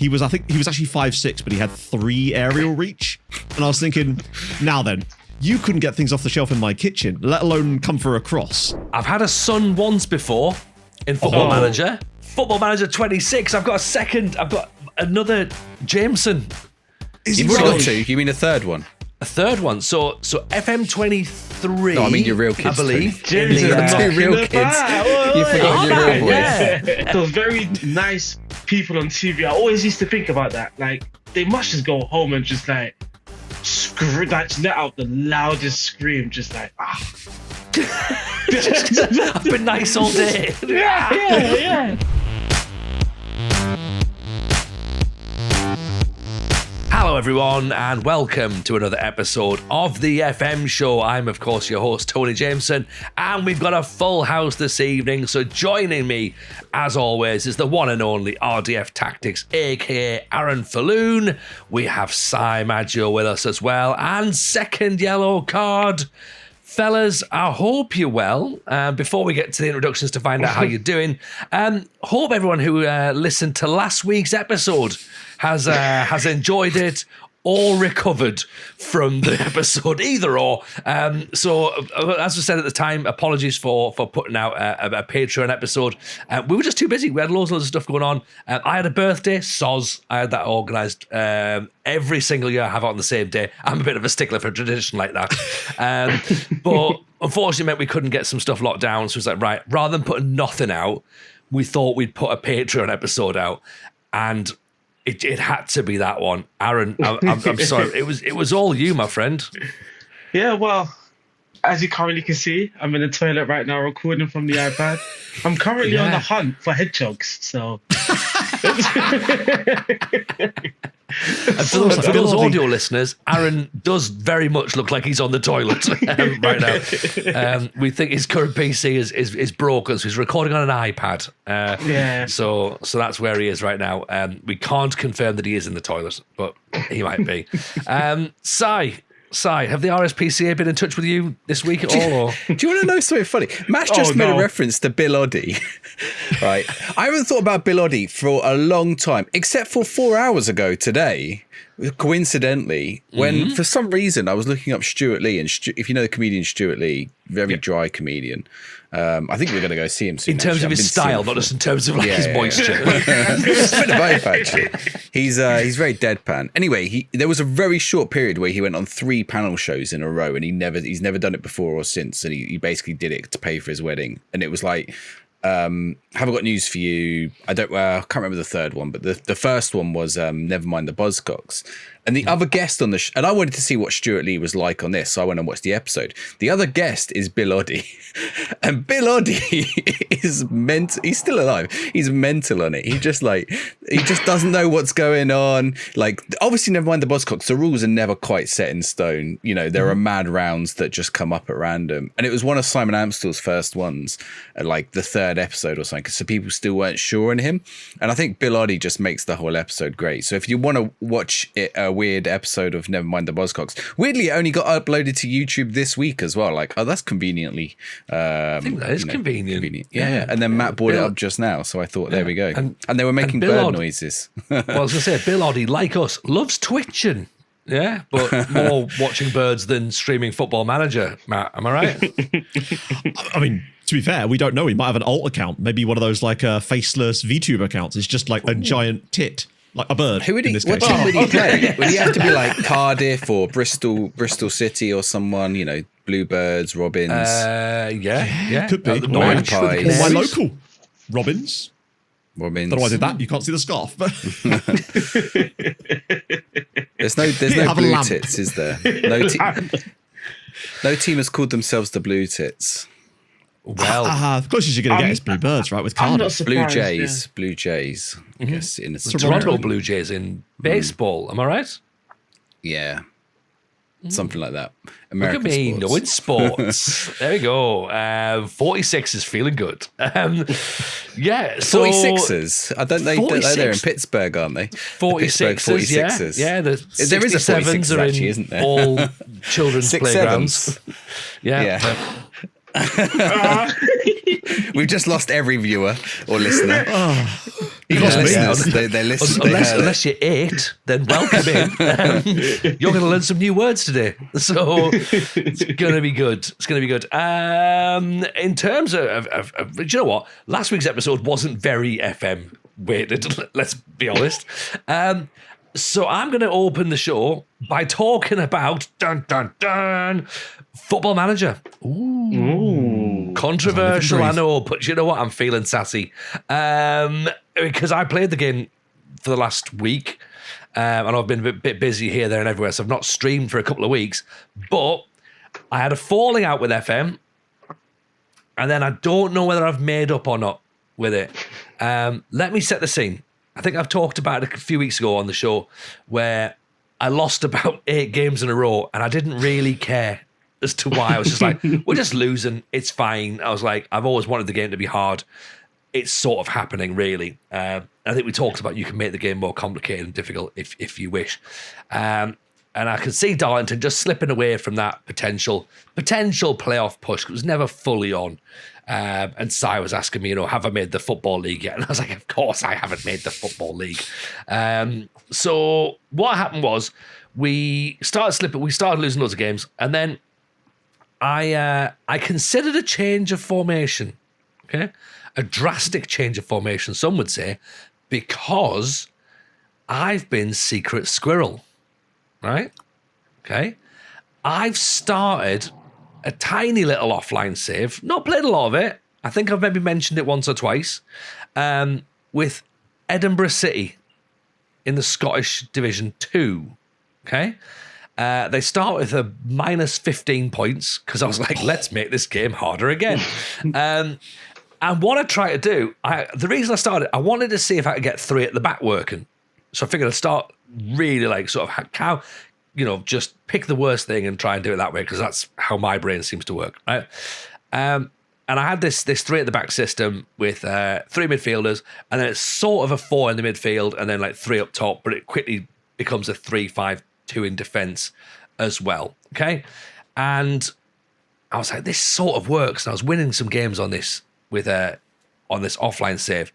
I think he was actually 5'6", but he had 3 aerial reach. And I was thinking, now then, you couldn't get things off the shelf in my kitchen, let alone come for a cross. I've had a son once before in Football Manager. Football Manager 26. I've got another Jameson. You've already got 2. You mean a third one? A third one. So FM 23. No, I mean your real kids. I believe. Jameson, two real kids. You forgot your real boys. Yeah. Those very nice people on TV. I always used to think about that. Like, they must just go home and just like scream, like let out the loudest scream, just like I've been nice all day. yeah. Hello everyone and welcome to another episode of the FM Show. I'm of course your host Tony Jameson and we've got a full house this evening. So joining me as always is the one and only RDF Tactics aka Aaron Falloon. We have Maggio with us as well and SecondYellowCard. Fellas, I hope you're well. Before we get to the introductions to find out how you're doing, hope everyone who listened to last week's episode has enjoyed it or recovered from the episode, either or. So, as I said at the time, apologies for putting out a Patreon episode. We were just too busy. We had loads of stuff going on. I had a birthday, soz. I had that organised. Every single year I have it on the same day. I'm a bit of a stickler for tradition like that. But unfortunately, it meant we couldn't get some stuff locked down. So it's like, right, rather than putting nothing out, we thought we'd put a Patreon episode out. And it had to be that one. Aaron, I'm sorry. It was all you, my friend. Yeah, well, as you currently can see, I'm in the toilet right now recording from the iPad. I'm currently on the hunt for hedgehogs, so... And for those audio listeners, Aaron does very much look like he's on the toilet right now. We think his current PC is broken, so he's recording on an iPad. So that's where he is right now. We can't confirm that he is in the toilet, but he might be. Si, have the RSPCA been in touch with you this week at all? Or? Do you want to know something funny? Matt just made a reference to Bill Oddie. Right. I haven't thought about Bill Oddie for a long time, except for 4 hours ago today, coincidentally, when for some reason I was looking up Stuart Lee. And if you know the comedian Stuart Lee, very dry comedian. I think we're going to go see him soon. In terms of his style, not just in terms of his moisture. It's a bit of both, actually. He's very deadpan. Anyway, there was a very short period where he went on 3 panel shows in a row, and he's never done it before or since. And he basically did it to pay for his wedding. And it was like, haven't got news for you. I can't remember the third one, but the first one was Never Mind the Buzzcocks. And the other guest on the and I wanted to see what Stuart Lee was like on this, so I went and watched the episode. The other guest is Bill Oddie. And Bill Oddie is he's still alive. He's mental on it. He just doesn't know what's going on. Like, obviously, Never Mind the Buzzcocks, the rules are never quite set in stone. You know, there are mad rounds that just come up at random. And it was one of Simon Amstell's first ones, like the 3rd episode or something, so people still weren't sure on him. And I think Bill Oddie just makes the whole episode great. So if you want to watch it, a weird episode of Never Mind the Buzzcocks, weirdly, it only got uploaded to YouTube this week as well. Like, that's conveniently. I think that is convenient. Yeah. And then Matt brought it up just now, so I thought, there we go. And they were making bird noises. Well, I was going to say, Bill Oddie, like us, loves twitching. Yeah, but more watching birds than streaming Football Manager, Matt. Am I right? I mean, to be fair, we don't know. He might have an alt account. Maybe one of those like faceless VTuber accounts. It's just like a giant tit. Like a bird. What team would he play? Would he have to be like Cardiff or Bristol City or someone, you know, Bluebirds, Robins? Yeah. Could be. Magpies. Or my local Robins. Don't know why I did that. You can't see the scarf. But there's no blue tits, is there? No team has called themselves the Blue Tits. Well, the closest you're going to get is Bluebirds, right? With Cardiff. Blue Jays. I guess in a Toronto Blue Jays in baseball. Am I right? Yeah. Something like that. American Look at me, knowing sports. There we go. 46 is feeling good. Yeah. So 46ers. I don't know. They're in Pittsburgh, aren't they? 46ers. Yeah. The 67s are in, isn't there? All children's playgrounds. Yeah. We've just lost every viewer or listener. He cost me. They listen. Unless you're 8, then welcome in. You're going to learn some new words today. So it's going to be good. It's going to be good. In terms of, do you know what? Last week's episode wasn't very FM weighted, let's be honest. So I'm going to open the show by talking about Football Manager. Ooh. Controversial, I know, but you know what? I'm feeling sassy. Because I played the game for the last week, and I've been a bit busy here, there, and everywhere, so I've not streamed for a couple of weeks. But I had a falling out with FM, and then I don't know whether I've made up or not with it. Let me set the scene. I think I've talked about it a few weeks ago on the show where I lost about 8 games in a row and I didn't really care as to why. I was just like, we're just losing. It's fine. I was like, I've always wanted the game to be hard. It's sort of happening, really. I think we talked about you can make the game more complicated and difficult if you wish. And I could see Darlington just slipping away from that potential playoff push. It was never fully on. And Si was asking me, have I made the Football League yet? And I was like, of course I haven't made the Football League. So what happened was we started slipping, we started losing loads of games, and then I considered a change of formation, okay? A drastic change of formation, some would say, because I've been secret squirrel, right? Okay. I've started a tiny little offline save, not played a lot of it. I think I've maybe mentioned it once or twice, with Edinburgh City in the Scottish Division 2. Okay. They start with a minus 15 points because I was like, let's make this game harder again. And what I try to do, the reason I started, I wanted to see if I could get 3 at the back working. So I figured I'd start really like sort of just pick the worst thing and try and do it that way because that's how my brain seems to work, right? And I had this 3 at the back system with 3 midfielders, and then it's sort of a 4 in the midfield, and then like 3 up top, but it quickly becomes a 3-5-2 in defence as well, okay? And I was like, this sort of works, and I was winning some games on this with on this offline save.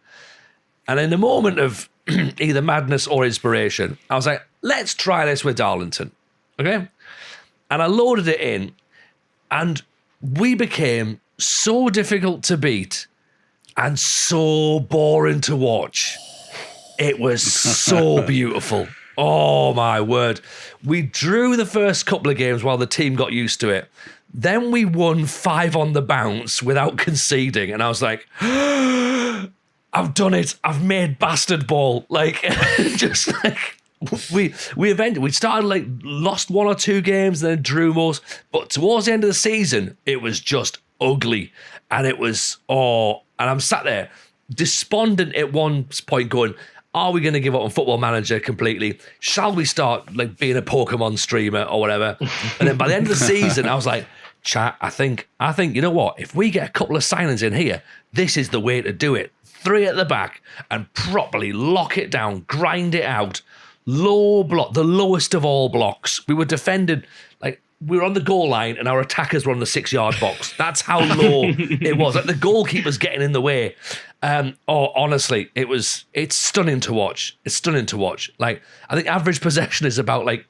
And in a moment of either madness or inspiration, I was like, let's try this with Darlington, okay? And I loaded it in, and we became so difficult to beat and so boring to watch. It was so beautiful. Oh, my word. We drew the first couple of games while the team got used to it. Then we won 5 on the bounce without conceding, and I was like, I've done it. I've made bastard ball. Like, just like, we started like lost 1 or 2 games, then drew most. But towards the end of the season, it was just ugly. And it was, and I'm sat there despondent at one point going, are we going to give up on Football Manager completely? Shall we start like being a Pokemon streamer or whatever? And then by the end of the season, I was like, chat, I think, you know what? If we get a couple of signings in here, this is the way to do it. 3 at the back and properly lock it down, grind it out. Low block, the lowest of all blocks. We were defended, like we were on the goal line and our attackers were on the 6-yard box. That's how low it was. Like the goalkeeper's getting in the way. Honestly, it's stunning to watch. It's stunning to watch. Like, I think average possession is about like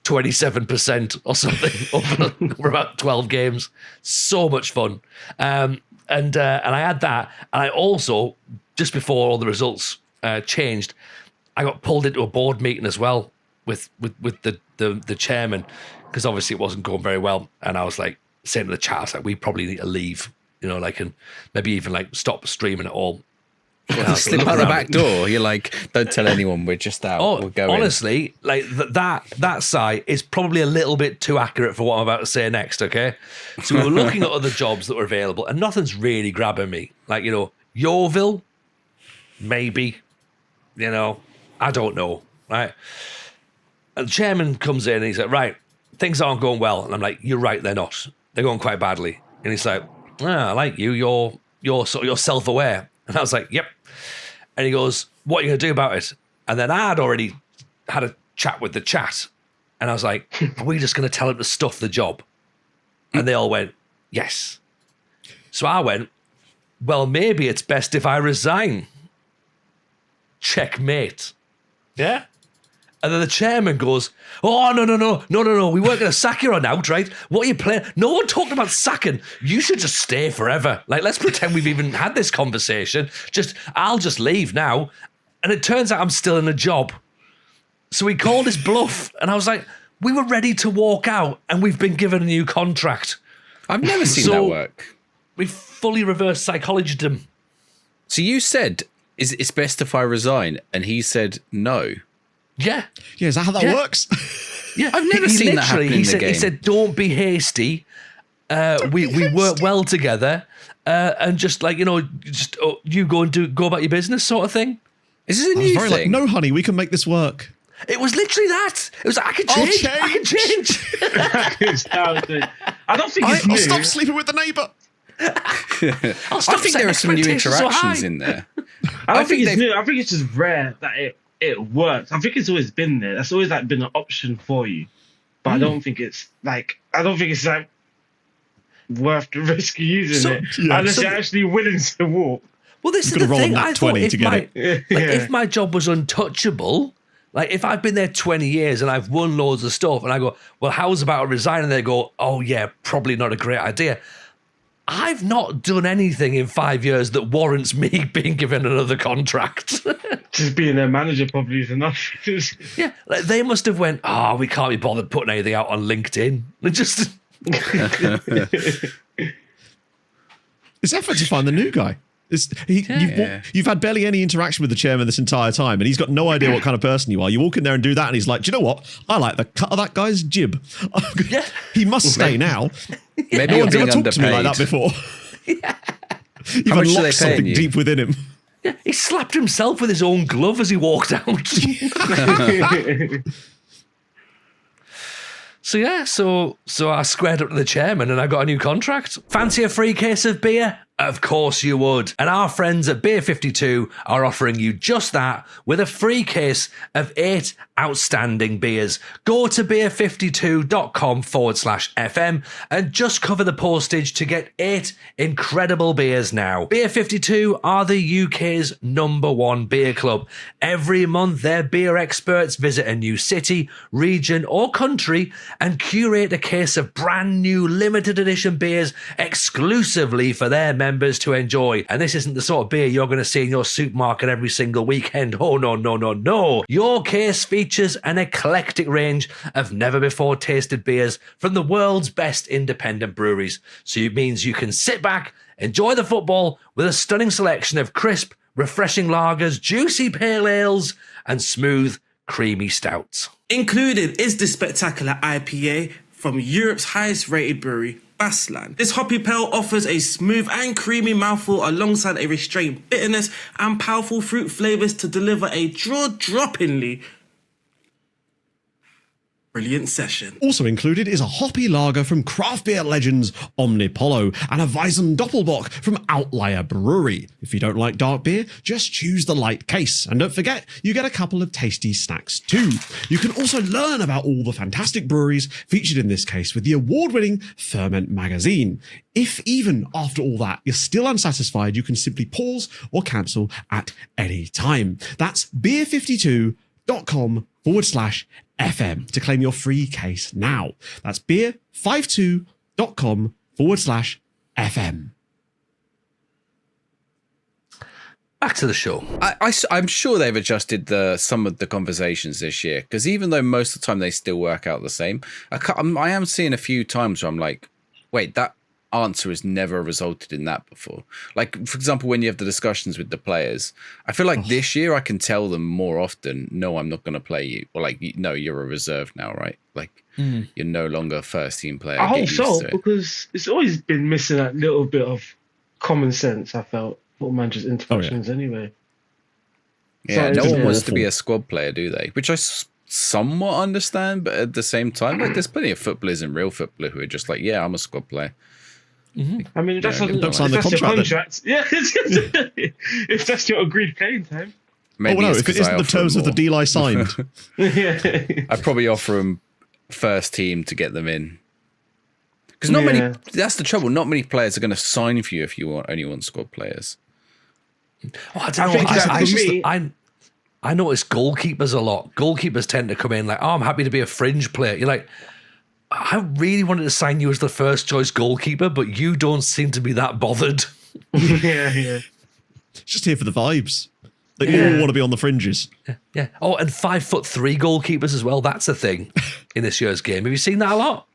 27% or something over about 12 games. So much fun. And I had that. And I also, just before all the results changed, I got pulled into a board meeting as well with the chairman because obviously it wasn't going very well. And I was like saying to the chat, I was like, we probably need to leave, and maybe even like stop streaming at all. Slip out the back door. You're like, don't tell anyone. We're just out. Oh, we'll go honestly, like that site is probably a little bit too accurate for what I'm about to say next. Okay, so we were looking at other jobs that were available, and nothing's really grabbing me. Like Yeovil, maybe. I don't know. Right. And the chairman comes in and he's like, right, things aren't going well. And I'm like, you're right, they're not. They're going quite badly. And he's like, I like you. You're self-aware. And I was like, yep. And he goes, what are you going to do about it? And then I had already had a chat with the chat. And I was like, are we just going to tell him to stuff the job? And they all went, yes. So I went, well, maybe it's best if I resign. checkmate. Yeah? And then the chairman goes, oh, no. We weren't going to sack you on out, right? What are you playing? No one talked about sacking. You should just stay forever. Like, let's pretend we've even had this conversation. I'll just leave now. And it turns out I'm still in a job. So he called his bluff. And I was like, we were ready to walk out and we've been given a new contract. I've never seen that work. We fully reverse psychologized him. So you said, it's best if I resign? And he said no. Yeah. Yeah, is that how that works? Yeah, I've never seen that happen in the game. He said, don't be hasty. We work well together. And just like, you go about your business sort of thing. Is this a new thing? Like, no, honey, we can make this work. It was literally that. It was like, I can change. I don't think it's new. I'll stop sleeping with the neighbour. I think there are some new interactions in there. I don't think it's new. I think it's just rare that it works. I think it's always been there. That's always like been an option for you. But I don't think it's like worth the risk of using it unless you're actually willing to walk. Well, this is the thing. I thought if my job was untouchable, like if I've been there 20 years and I've won loads of stuff, and I go, well, how's about resigning? And they go, oh yeah, probably not a great idea. I've not done anything in 5 years that warrants me being given another contract. Just being their manager probably is enough. Yeah, like they must have went, we can't be bothered putting anything out on LinkedIn. Just It's effort to find the new guy. You've had barely any interaction with the chairman this entire time, and he's got no idea what kind of person you are. You walk in there and do that, and he's like, do you know what? I like the cut of that guy's jib. He must stay now. Maybe no you're one's being ever talked to me like underpaid. that before. You've How much are they unlocked something paying you? deep within him. yeah, he slapped himself with his own glove as he walked out. So I squared up to the chairman and I got a new contract. Fancy a free case of beer? Of course you would. And our friends at Beer 52 are offering you just that with a free case of 8 outstanding beers. Go to beer52.com/FM and just cover the postage to get 8 incredible beers now. Beer 52 are the UK's #1 beer club. Every month, their beer experts visit a new city, region, or country and curate a case of brand new limited edition beers exclusively for their members to enjoy. And this isn't the sort of beer you're going to see in your supermarket every single weekend. Oh, no. Your case features an eclectic range of never-before tasted beers from the world's best independent breweries. So it means you can sit back, enjoy the football with a stunning selection of crisp, refreshing lagers, juicy pale ales, and smooth, creamy stouts. Included is the spectacular IPA from Europe's highest rated brewery, Bassland. This hoppy pale offers a smooth and creamy mouthfeel alongside a restrained bitterness and powerful fruit flavours to deliver a jaw-droppingly brilliant session. Also included is a hoppy lager from craft beer legends Omnipollo and a Weizen Doppelbock from Outlier Brewery. If you don't like dark beer, just choose the light case. And don't forget, you get a couple of tasty snacks too. You can also learn about all the fantastic breweries featured in this case with the award-winning Ferment magazine. If even after all that you're still unsatisfied, you can simply pause or cancel at any time. That's beer52.com/FM to claim your free case now. That's beer52.com/FM. Back to the show. I'm sure they've adjusted some of the conversations this year, because even though most of the time they still work out the same, I am seeing a few times where I'm like, wait, that answer has never resulted in that before. Like, for example, when you have the discussions with the players, I feel like this year I can tell them more often, no, I'm not going to play you. Or like, no, you're a reserve now, right? Like, you're no longer a first team player. I hope so, because it's always been missing that little bit of common sense, I felt, for managers' interactions anyway. Yeah, so no one wants to be a squad player, do they? Which I somewhat understand, but at the same time, like, there's plenty of footballers and real footballers who are just like, yeah, I'm a squad player. Mm-hmm. I mean, that's don't sign the contract. Yeah, if that's your agreed playing time. Maybe if it isn't the terms of the deal I signed. I'd probably offer them first team to get them in. Because not many, that's the trouble, not many players are going to sign for you if you only want squad players. Oh, I don't know. I notice goalkeepers a lot. Goalkeepers tend to come in like, oh, I'm happy to be a fringe player. You're like, I really wanted to sign you as the first choice goalkeeper, but you don't seem to be that bothered. yeah. Just here for the vibes. They all want to be on the fringes. Yeah. Oh, and 5'3" goalkeepers as well. That's a thing in this year's game. Have you seen that a lot?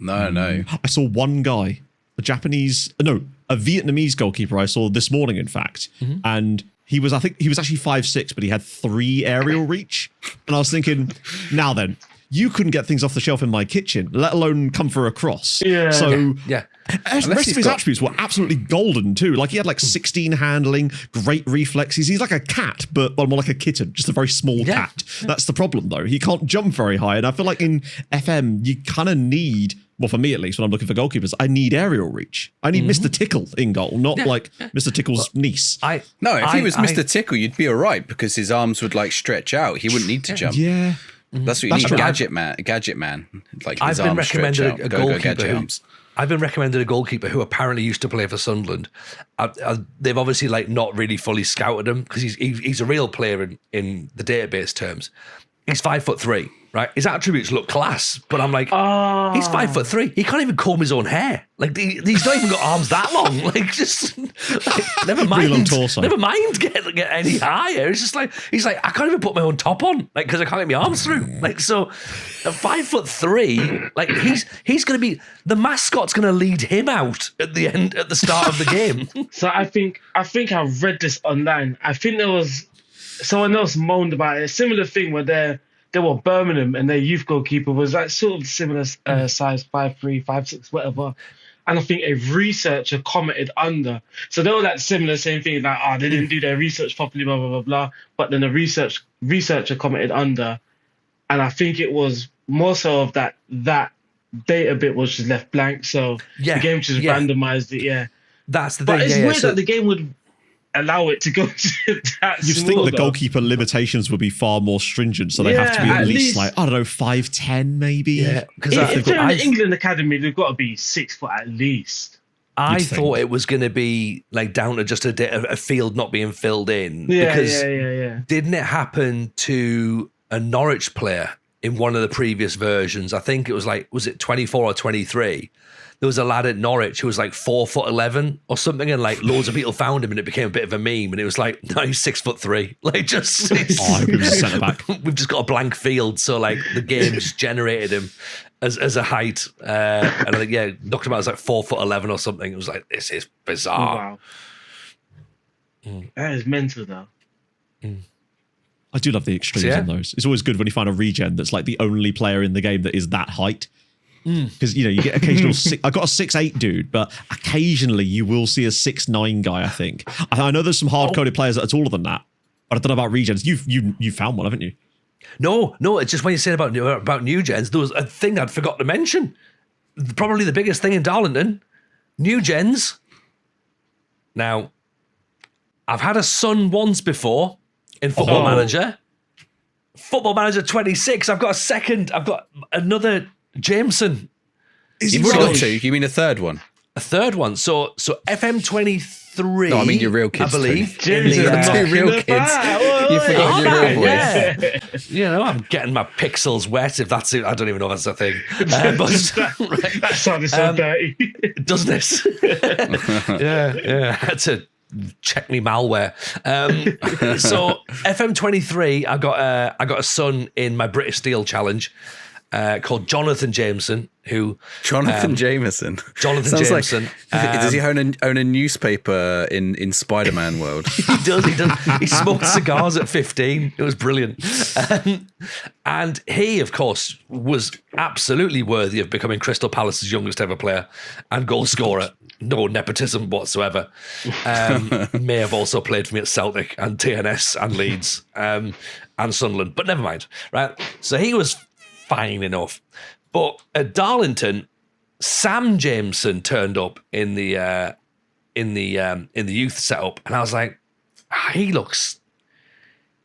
No. I saw one guy, a Vietnamese goalkeeper I saw this morning, in fact. And he was actually 5'6", but he had 3 aerial reach. And I was thinking, now then, you couldn't get things off the shelf in my kitchen, let alone come for a cross. Yeah. So Yeah. the rest of his attributes were absolutely golden too. Like he had like 16 handling, great reflexes. He's like a cat, but more like a kitten, just a very small cat. That's the problem though. He can't jump very high. And I feel like in FM, you kind of need, well, for me at least, when I'm looking for goalkeepers, I need aerial reach. I need Mr. Tickle in goal, not like Mr. Tickle's niece. If he was Mr. Tickle, you'd be all right because his arms would like stretch out. He wouldn't need to jump. Yeah. That's what you need. Gadget man. Like his I've been arms stretch recommended out. a goalkeeper. I've been recommended a goalkeeper who apparently used to play for Sunderland. They've obviously like not really fully scouted him because he's a real player in the database terms. He's 5'3", right? His attributes look class, but I'm like, he's 5'3". He can't even comb his own hair. Like he's not even got arms that long. Like just never mind. Really long torso. Never mind get any higher. It's just like he's like I can't even put my own top on, like because I can't get my arms through. Like so, at 5'3", like he's going to be the mascot's going to lead him out at the start of the game. So I think I read this online. I think there was someone else moaned about it. A similar thing where they were Birmingham and their youth goalkeeper was like sort of similar size, 5'3", 5'6", whatever. And I think a researcher commented under. So they were like similar, same thing, like, they didn't do their research properly, blah, blah, blah, blah. But then the researcher commented under. And I think it was more so of that data bit was just left blank. So the game just randomized it, That's the thing. But it's weird so that the game would allow it to go to that You'd think the goalkeeper limitations would be far more stringent, so they have to be at least like, I don't know, 5'10", maybe. Yeah, because if they're in the England academy, they've got to be 6 foot at least. I thought it was going to be like down to just a field not being filled in. Yeah. Didn't it happen to a Norwich player in one of the previous versions? I think it was was it 24 or 23? There was a lad at Norwich who was like 4'11" or something, and like loads of people found him, and it became a bit of a meme. And it was like, no, he's 6'3". Like just, he was centre back. We've just got a blank field, so like the game just generated him as a height, and I think knocked him out as like 4'11" or something. It was like, this is bizarre. Oh, wow, that is mental though. I do love the extremes in those. It's always good when you find a regen that's like the only player in the game that is that height. Because you get occasional. I got a 6'8" dude, but occasionally you will see a 6'9" guy. I think. I know there's some hard-coded players that are taller than that, but I don't know about regens. You found one, haven't you? No. It's just when you said about Newgens, there was a thing I'd forgot to mention. Probably the biggest thing in Darlington, Newgens. Now, I've had a son once before in Football Manager. Football Manager 26. I've got another Jameson. You've already got 2. You mean a third one? A third one. So FM 23. No, I mean your real kids. I believe. Jameson, 2 real kids. You forgot your real voice. Yeah. I'm getting my pixels wet. If that's it, I don't even know if that's a thing. That sounded so dirty. Doesn't it? Yeah. I had to check me malware. So FM 23. I got a son in my British Steel Challenge. Called Jonathan Jameson, Jonathan Jameson. Sounds Jameson. Does he own a newspaper in Spider-Man world? He does. He smoked cigars at 15. It was brilliant. And he, of course, was absolutely worthy of becoming Crystal Palace's youngest ever player and goal scorer. No nepotism whatsoever. May have also played for me at Celtic and TNS and Leeds and Sunderland, but never mind. Right. So he was fine enough, but at Darlington, Sam Jameson turned up in the youth setup, and I was like, he looks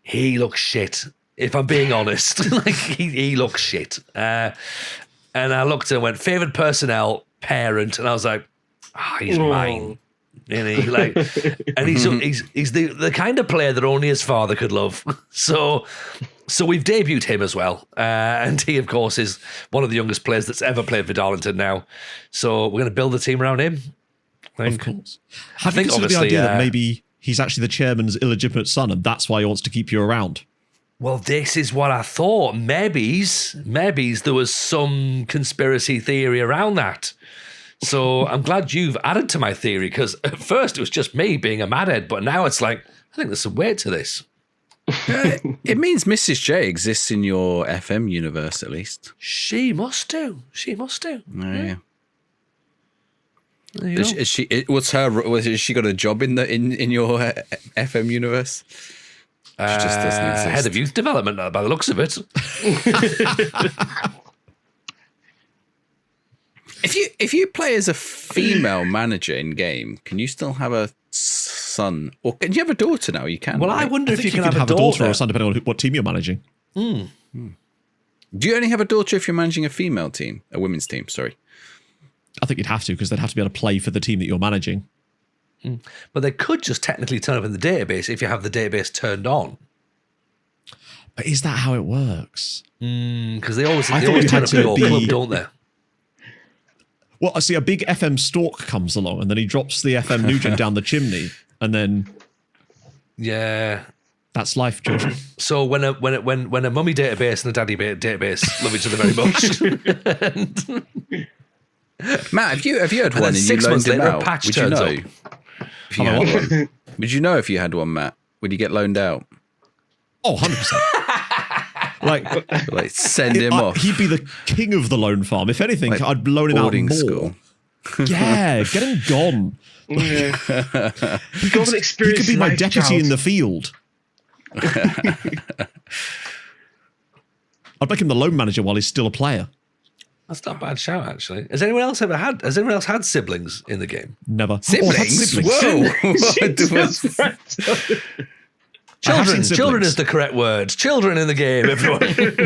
shit. If I'm being honest, like he looks shit. And I looked and went favoured personnel, parent, and I was like, he's mine. And he's the kind of player that only his father could love. So we've debuted him as well. And he, of course, is one of the youngest players that's ever played for Darlington now. So we're going to build the team around him. Of course. Have you considered the idea that maybe he's actually the chairman's illegitimate son and that's why he wants to keep you around? Well, this is what I thought. Maybe there was some conspiracy theory around that. So I'm glad you've added to my theory, because at first it was just me being a madhead, but now it's like, I think there's some weight to this. It means Mrs. J exists in your FM universe, at least. She must do. Oh, yeah. There you go. Is she? Has she got a job in your FM universe? She just doesn't exist. Head of youth development, by the looks of it. If you play as a female manager in game, can you still have a son, or can you have a daughter now? You can. Well, right? I wonder if you can have have a daughter or a son, depending on what team you're managing. Do you only have a daughter if you're managing a female team, a women's team? Sorry. I think you'd have to, because they'd have to be able to play for the team that you're managing. But they could just technically turn up in the database if you have the database turned on. But is that how it works? Because they always I turn thought you up had in to your be- club, don't they? Well, I see a big FM stalk comes along and then he drops the FM Newgen down the chimney, and then Yeah. that's life, George. So when a mummy database and a daddy database love each other very much. Matt, have you had And one then and 6 you months loaned him later, a out? patch Would you turns know? up. If you had one? Would you know if you had one, Matt? Would you get loaned out? Oh, 100%. Like send him off. He'd be the king of the loan farm. If anything, I'd loan him out Boarding more. school. Yeah, get him gone. Yeah. He could be my deputy in the field. I'd make him the loan manager while he's still a player. That's not a bad shout, actually. Has anyone else had siblings in the game? Never. Oh, I've had Siblings? Whoa. Children is the correct word. Children in the game, everyone.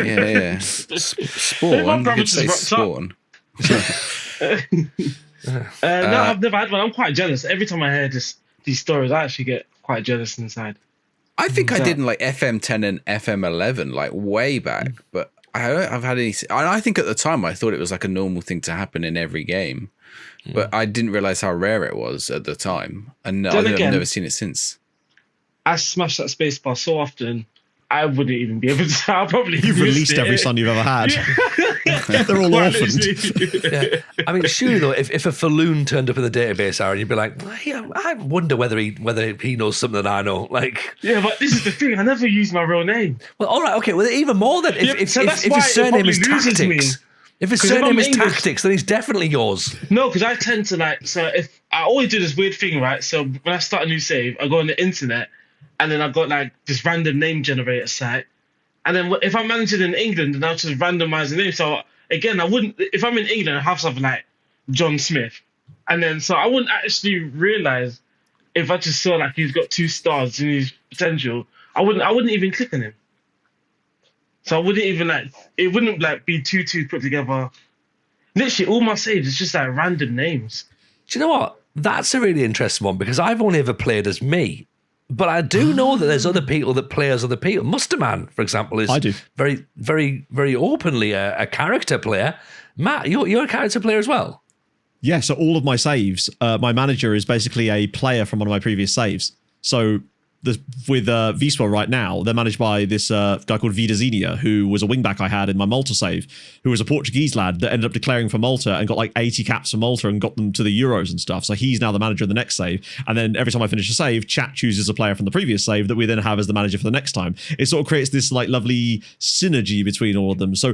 Yeah. Spawn. You could say spawn. No, I've never had one. I'm quite jealous. Every time I hear these stories, I actually get quite jealous inside. I think I did in like FM 10 and FM 11, like way back, but I don't think I've had any. I think at the time I thought it was like a normal thing to happen in every game, but I didn't realize how rare it was at the time, and I've never seen it since. I smash that spacebar so often, I wouldn't even be able to. I'll probably You've released every son you've ever had. They're all orphaned. Yeah. I mean, surely though, if a falloon turned up in the database, Aaron, you'd be like, I wonder whether he knows something that I know. Like, Yeah, but this is the thing. I never use my real name. well, all right, okay, well, even more than if so that's if why his it surname is probably loses me. Tactics. If his 'Cause if surname I'm is English- Tactics, then he's definitely yours. No, because I tend to so if I always do this weird thing, right? So when I start a new save, I go on the internet, and then I've got this random name generator site. And then if I'm managing in England, then I'll just randomize the name. So again, I wouldn't, if I'm in England, I have something like John Smith. And then, so I wouldn't actually realize if I just saw he's got 2 stars in his potential, I wouldn't even click on him. So I wouldn't even it wouldn't be two put together. Literally all my saves is just random names. Do you know what? That's a really interesting one, because I've only ever played as me. But I do know that there's other people that play as other people. Musterman, for example, is I do. very, very, very openly a character player. Matt, you're a character player as well. Yeah, so all of my saves, my manager is basically a player from one of my previous saves. So with Viswa right now, they're managed by this guy called Vidazinia, who was a wingback I had in my Malta save, who was a Portuguese lad that ended up declaring for Malta and got 80 caps for Malta and got them to the Euros and stuff. So he's now the manager of the next save. And then every time I finish a save, chat chooses a player from the previous save that we then have as the manager for the next time. It sort of creates this lovely synergy between all of them. So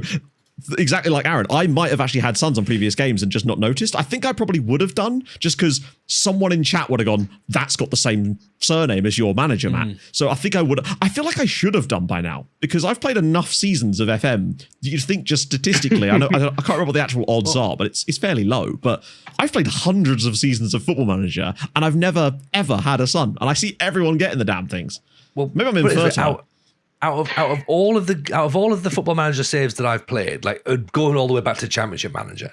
exactly like Aaron, I might have actually had sons on previous games and just not noticed. I think I probably would have done, just because someone in chat would have gone, that's got the same surname as your manager, Matt. So I think I would. I feel like I should have done by now, because I've played enough seasons of FM. You'd think just statistically, I can't remember what the actual odds are, but it's fairly low. But I've played hundreds of seasons of Football Manager, and I've never ever had a son. And I see everyone getting the damn things. Well, maybe I'm infertile. Out of all of the Football Manager saves that I've played, going all the way back to Championship Manager,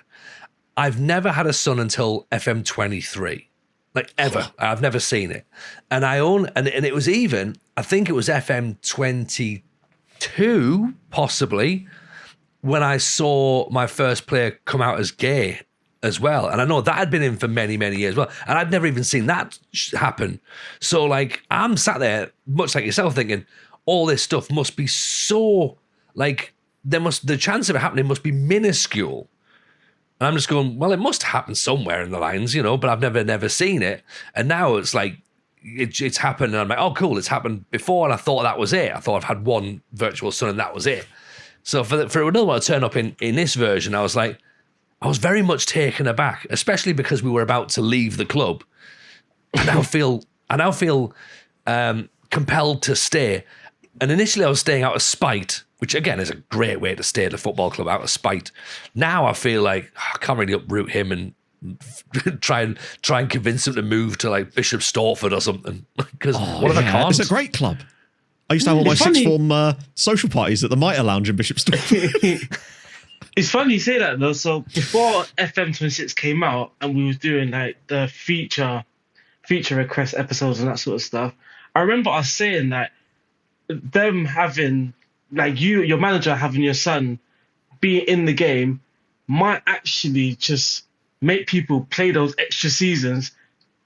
I've never had a son until FM 23. like ever. I've never seen it. And and it was even, I think it was FM 22, possibly, when I saw my first player come out as gay as well. And I know that had been in for many, many years as well. And I'd never even seen that happen. So like, I'm sat there, much like yourself, thinking, all this stuff must be so, like, the chance of it happening must be minuscule. And I'm just going, well, it must happen somewhere in the lines, but I've never seen it. And now it's like, it's happened. And I'm like, oh, cool, it's happened before. And I thought that was it. I thought I've had one virtual son and that was it. So for another one to turn up in this version, I was very much taken aback, especially because we were about to leave the club. I now feel compelled to stay. And initially I was staying out of spite, which again is a great way to stay at a football club, out of spite. Now I feel like I can't really uproot him and try and convince him to move to like Bishop Stortford or something. Because what if I can't? It's a great club. I used to have all my sixth form social parties at the Mitre Lounge in Bishop Stortford. It's funny you say that though. So before FM26 came out and we was doing like the feature request episodes and that sort of stuff, I remember us saying that them having like your manager having your son be in the game might actually just make people play those extra seasons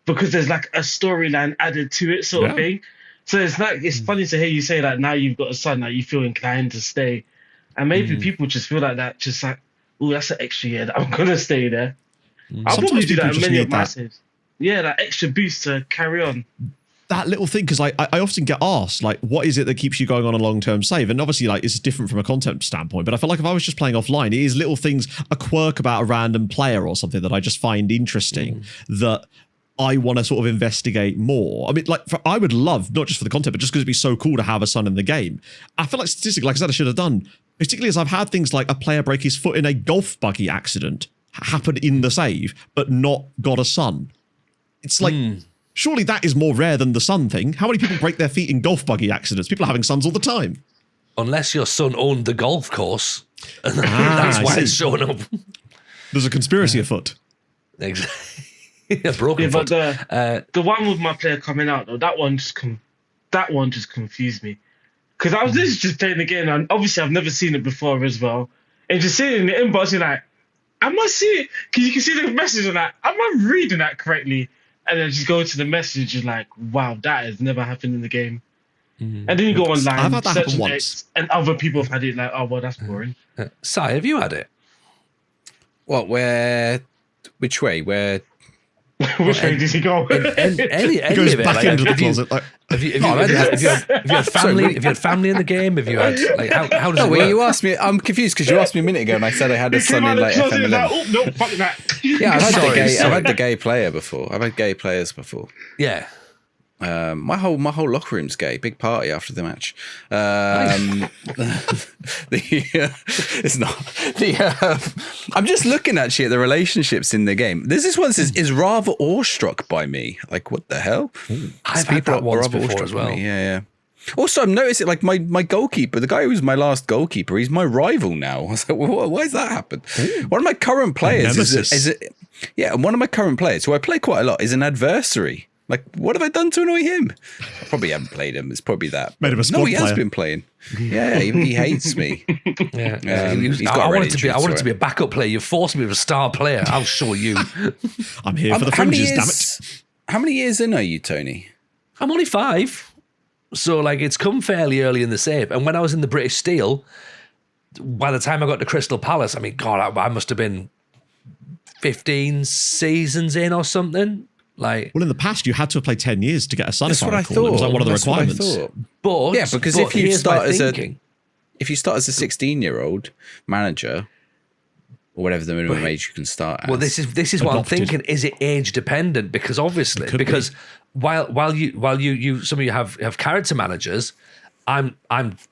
because there's like a storyline added to it, sort of thing. So it's funny to hear you say that now you've got a son that you feel inclined to stay. And maybe people just feel like that, just like, oh, that's an extra year that I'm going to stay there. I'll probably do that in many of my saves. Yeah, that extra boost to carry on. That little thing, because I often get asked, like, what is it that keeps you going on a long-term save? And obviously, like, it's different from a content standpoint, but I feel like if I was just playing offline, it is little things, a quirk about a random player or something that I just find interesting that I want to sort of investigate more. I mean, like, I would love, not just for the content, but just because it'd be so cool to have a son in the game. I feel like statistically, like I said, I should have done, particularly as I've had things like a player break his foot in a golf buggy accident happen in the save, but not got a son. It's like, surely that is more rare than the son thing. How many people break their feet in golf buggy accidents? People are having sons all the time. Unless your son owned the golf course. That's why it's showing up. There's a conspiracy afoot. Exactly. Broken foot. But the one with my player coming out, though, that one just confused me. Because I was literally just playing the game, and obviously I've never seen it before as well. And just seeing it in the inbox, you're like, am I seeing it? Because you can see the message and like, am I reading that correctly? And then just go to the message, you're like, wow, that has never happened in the game. And then you go online, I've had that happen search once. and other people have had it, like, oh, well, that's boring. Si, have you had it? What? Which way? Where? Which way did he go? Any He goes of it, back like, into the closet. Like, Have you had family? Have you had family in the game? Have you had like how does No, it wait, work? you asked me. I'm confused because you asked me a minute ago, and I said I had a son in like FM11. Like, oh, no, fuck that. Yeah, I've Sorry. had the gay player before. I've had gay players before. Yeah. My whole locker room's gay. Big party after the match. It's not. I'm just looking actually at the relationships in the game. There's this one that says, is rather awestruck by me. Like, what the hell? I've had that once before as well. Yeah. Also, I've noticed it, like my goalkeeper, the guy who was my last goalkeeper, he's my rival now. I was like, well, why has that happened? One of my current players one of my current players, who I play quite a lot, is an adversary. Like, what have I done to annoy him? I probably haven't played him. It's probably that. Made him a squad No, he has player. been playing. Yeah, he hates me. Yeah. He's got I a wanted Reddit to tweet, be a backup player. You forced me to be a star player. I'll show you. I'm here for the fringes, damn it. How many years in are you, Tony? I'm only 5. So like it's come fairly early in the save. And when I was in the British Steel, by the time I got to Crystal Palace, I mean, God, I must have been 15 seasons in or something. Like, Well, in the past, you had to have played 10 years to get a son. That's if what I recall. It was like one of the That's what I requirements. thought. but Yeah, because but if you here's my start as a thinking. if you start as a 16-year-old manager or whatever the minimum age you can start as. Well, this is what I'm Adopted. thinking. Is it age dependent? Because obviously, because while you some of you have character managers, I'm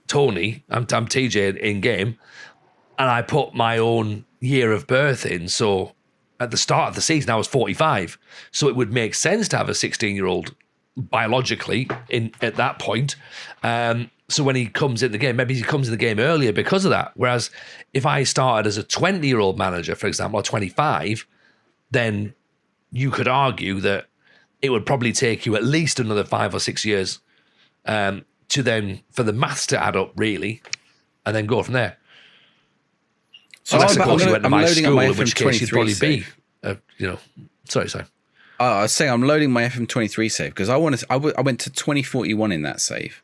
Tony, I'm TJ in game, and I put my own year of birth in. So at the start of the season, I was 45. So it would make sense to have a 16-year-old biologically at that point. So when he comes in the game, maybe he comes in the game earlier because of that. Whereas if I started as a 20-year-old manager, for example, or 25, then you could argue that it would probably take you at least another 5 or 6 years to then for the maths to add up, really, and then go from there. So Unless, of course, you went to my loading up school, my in which case you'd probably be, save. Sorry. I was saying I'm loading my FM23 save because I went to 2041 in that save.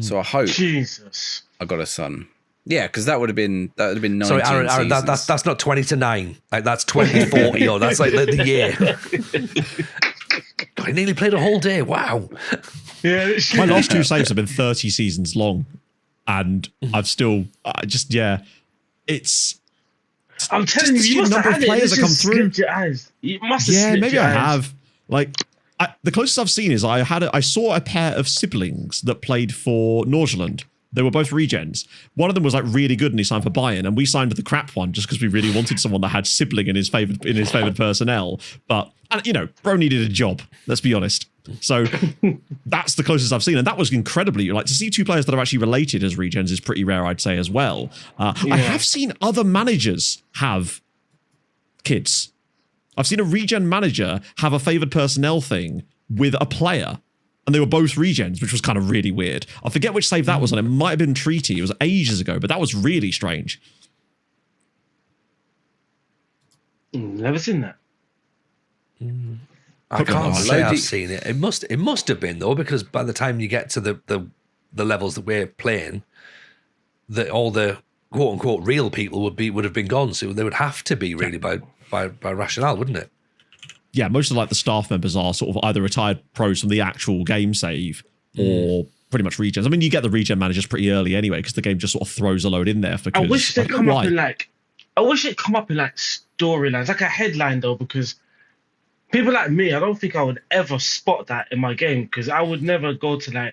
So I hope Jesus. I got a son. Yeah, because that would have been 19 Sorry, Aaron, that's not 20 to 9. Like, that's 2040, or that's like the year. God, I nearly played a whole day. Wow. Yeah, My last 2 saves have been 30 seasons long, and I've still it's. I'm telling Just you, the must number have of had players it. that come through. Slipped your eyes. You must have Yeah, slipped maybe your I eyes. have. Like, the closest I've seen is I saw a pair of siblings that played for Norgeland. They were both regens. One of them was like really good and he signed for Bayern, and we signed the crap one just because we really wanted someone that had sibling in his favoured personnel. But bro needed a job. Let's be honest. So that's the closest I've seen, and that was incredibly like to see 2 players that are actually related as regens is pretty rare, I'd say as well. I have seen other managers have kids. I've seen a regen manager have a favoured personnel thing with a player. And they were both regens, which was kind of really weird. I forget which save that was on. It might have been Treaty. It was ages ago, but that was really strange. Never seen that. I can't say I've seen it. It must have been, though, because by the time you get to the levels that we're playing, all the quote unquote real people would have been gone. So they would have to be really by rationale, wouldn't it? Yeah, most of the staff members are sort of either retired pros from the actual game save or pretty much regens. I mean, you get the regen managers pretty early anyway because the game just sort of throws a load in there. Because I wish they'd come up in storylines, like a headline though, because people like me, I don't think I would ever spot that in my game because I would never go to the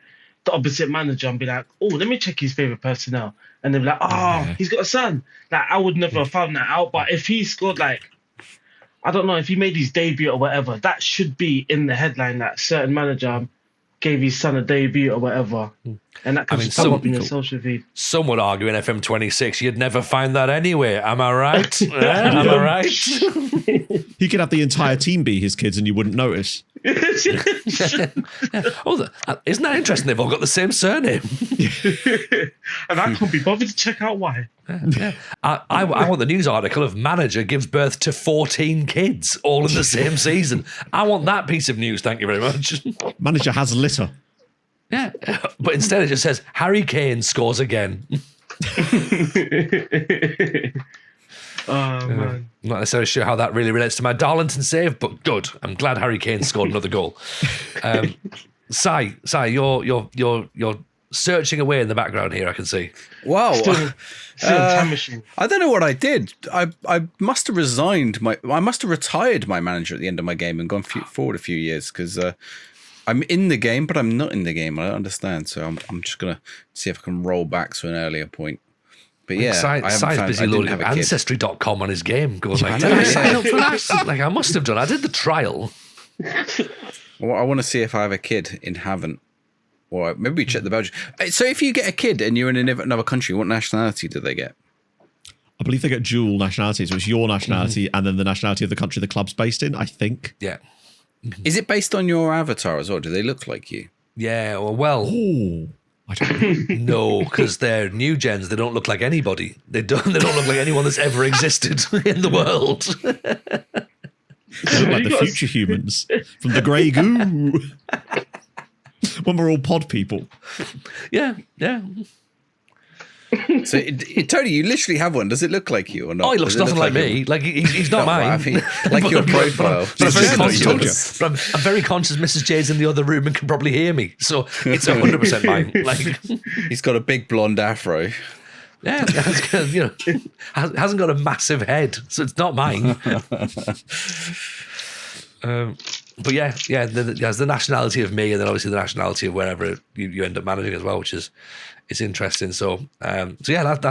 opposite manager and be like, oh, let me check his favourite personnel. And they'd be like, he's got a son. Like, I would never have found that out. But if he scored I don't know, if he made his debut or whatever, that should be in the headline that certain manager gave his son a debut or whatever. And that could come up in your social feed. Some would argue in FM26 you'd never find that anyway. Am I right? Am I right? He could have the entire team be his kids and you wouldn't notice. Isn't that interesting? They've all got the same surname. And I can't be bothered to check out why. Yeah. I want the news article of manager gives birth to 14 kids all in the same season. I want that piece of news, thank you very much. Manager has litter. Yeah, but instead it just says Harry Kane scores again. Oh, man. I'm not necessarily sure how that really relates to my Darlington save, but good. I'm glad Harry Kane scored another goal. Si, you're searching away in the background here, I can see. Wow. Still time machine. I don't know what I did. I must have retired my manager at the end of my game and gone forward a few years because I'm in the game, but I'm not in the game. I don't understand. So I'm just going to see if I can roll back to an earlier point. But yeah, Si's busy loading up Ancestry.com on his game, going did I sign up for that? I must have done. I did the trial. Well, I want to see if I have a kid in Haven. Or maybe check the Belgian. So if you get a kid and you're in another country, what nationality do they get? I believe they get dual nationalities, which is your nationality and then the nationality of the country the club's based in, I think. Yeah. Is it based on your avatar as well? Do they look like you? Yeah, well. Ooh. I don't know. No, because they're new gens. They don't look like anybody. They don't look like anyone that's ever existed in the world. They look like the future humans from the grey goo. When we're all pod people. Yeah. So, Tony, you literally have one. Does it look like you or not? Oh, he looks nothing like me. Like he's not mine. I mean, like your profile. But I'm very conscious Mrs. J's in the other room and can probably hear me. So it's 100% mine. He's got a big blonde afro. Yeah, hasn't got a massive head, so it's not mine. But there's the nationality of me, and then obviously the nationality of wherever you end up managing as well, which is interesting. So yeah, that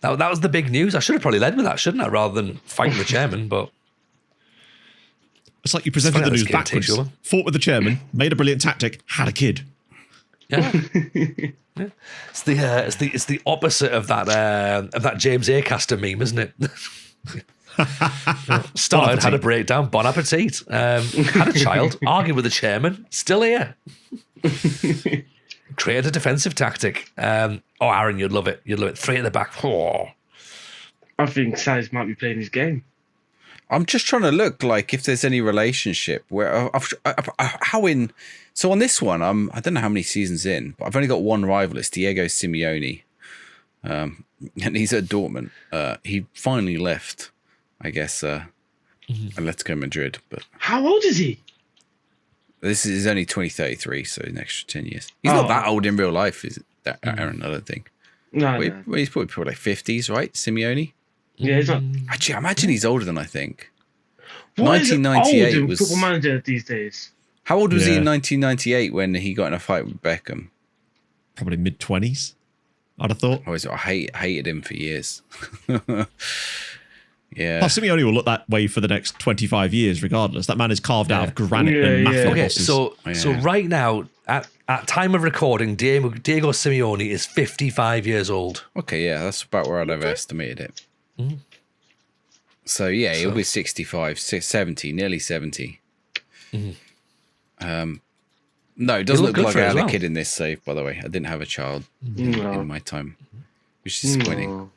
was the big news. I should have probably led with that, shouldn't I, rather than fighting the chairman? But it's like you presented the news backwards, fought with the chairman, made a brilliant tactic, had a kid. Yeah. Yeah. It's the opposite of that James Acaster meme, isn't it? Started, had a breakdown, bon appetit. Had a child, argued with the chairman, still here. Create a defensive tactic. Aaron, you'd love it. You'd love it. 3 at the back. Oh. I think Size might be playing his game. I'm just trying to look like if there's any relationship where So on this one, I don't know how many seasons in, but I've only got one rival. It's Diego Simeone, and he's at Dortmund. He finally left, I guess, Atletico Madrid. But how old is he? This is only 2033, so an extra 10 years. He's not that old in real life, is it, Aaron? I don't think. No, He's probably like 50s, right? Simeone. Yeah, he's not. Actually, I imagine he's older than I think. What is 1998 old in was. Football Manager these days? How old was he in Yeah. 1998 when he got in a fight with Beckham? Probably mid-20s, I'd have thought. I hated him for years. Yeah. Plus, Simeone will look that way for the next 25 years, regardless. That man is carved out of granite and mafia Okay, bosses. so right now, at time of recording, Diego Simeone is 55 years old. Okay, yeah, that's about where I'd have estimated it. Mm-hmm. So, yeah, he'll be 65, 70, nearly 70. Mm-hmm. No, it doesn't look look good like for I it had as a well. kid in this save, by the way. I didn't have a child No. in my time, which is disappointing. No.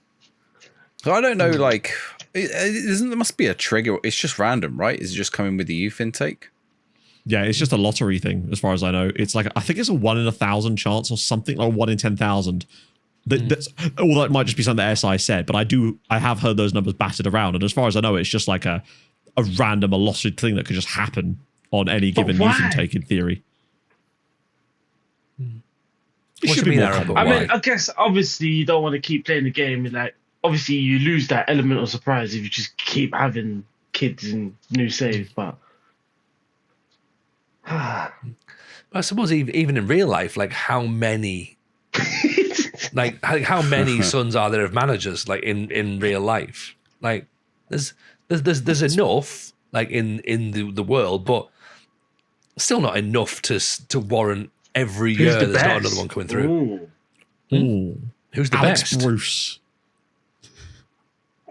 So I don't know, like, there must be a trigger. It's just random, right? Is it just coming with the youth intake? Yeah, it's just a lottery thing, as far as I know. It's like, I think it's a 1 in 1,000 chance or something, like 1 in 10,000. Although it might just be something that SI said, but I have heard those numbers battered around. And as far as I know, it's just like a random allotted thing that could just happen on any given youth intake in theory. It What should do you be mean, more Aaron, common. but I why? mean, I guess obviously you don't want to keep playing the game. Like, obviously you lose that element of surprise if you just keep having kids and new saves. But I suppose even in real life, like how many sons are there of managers like in real life? Like there's enough like in the world, but still not enough to warrant every year the there's not best? another one coming through. Ooh, Ooh. Who's the Alex best? Bruce.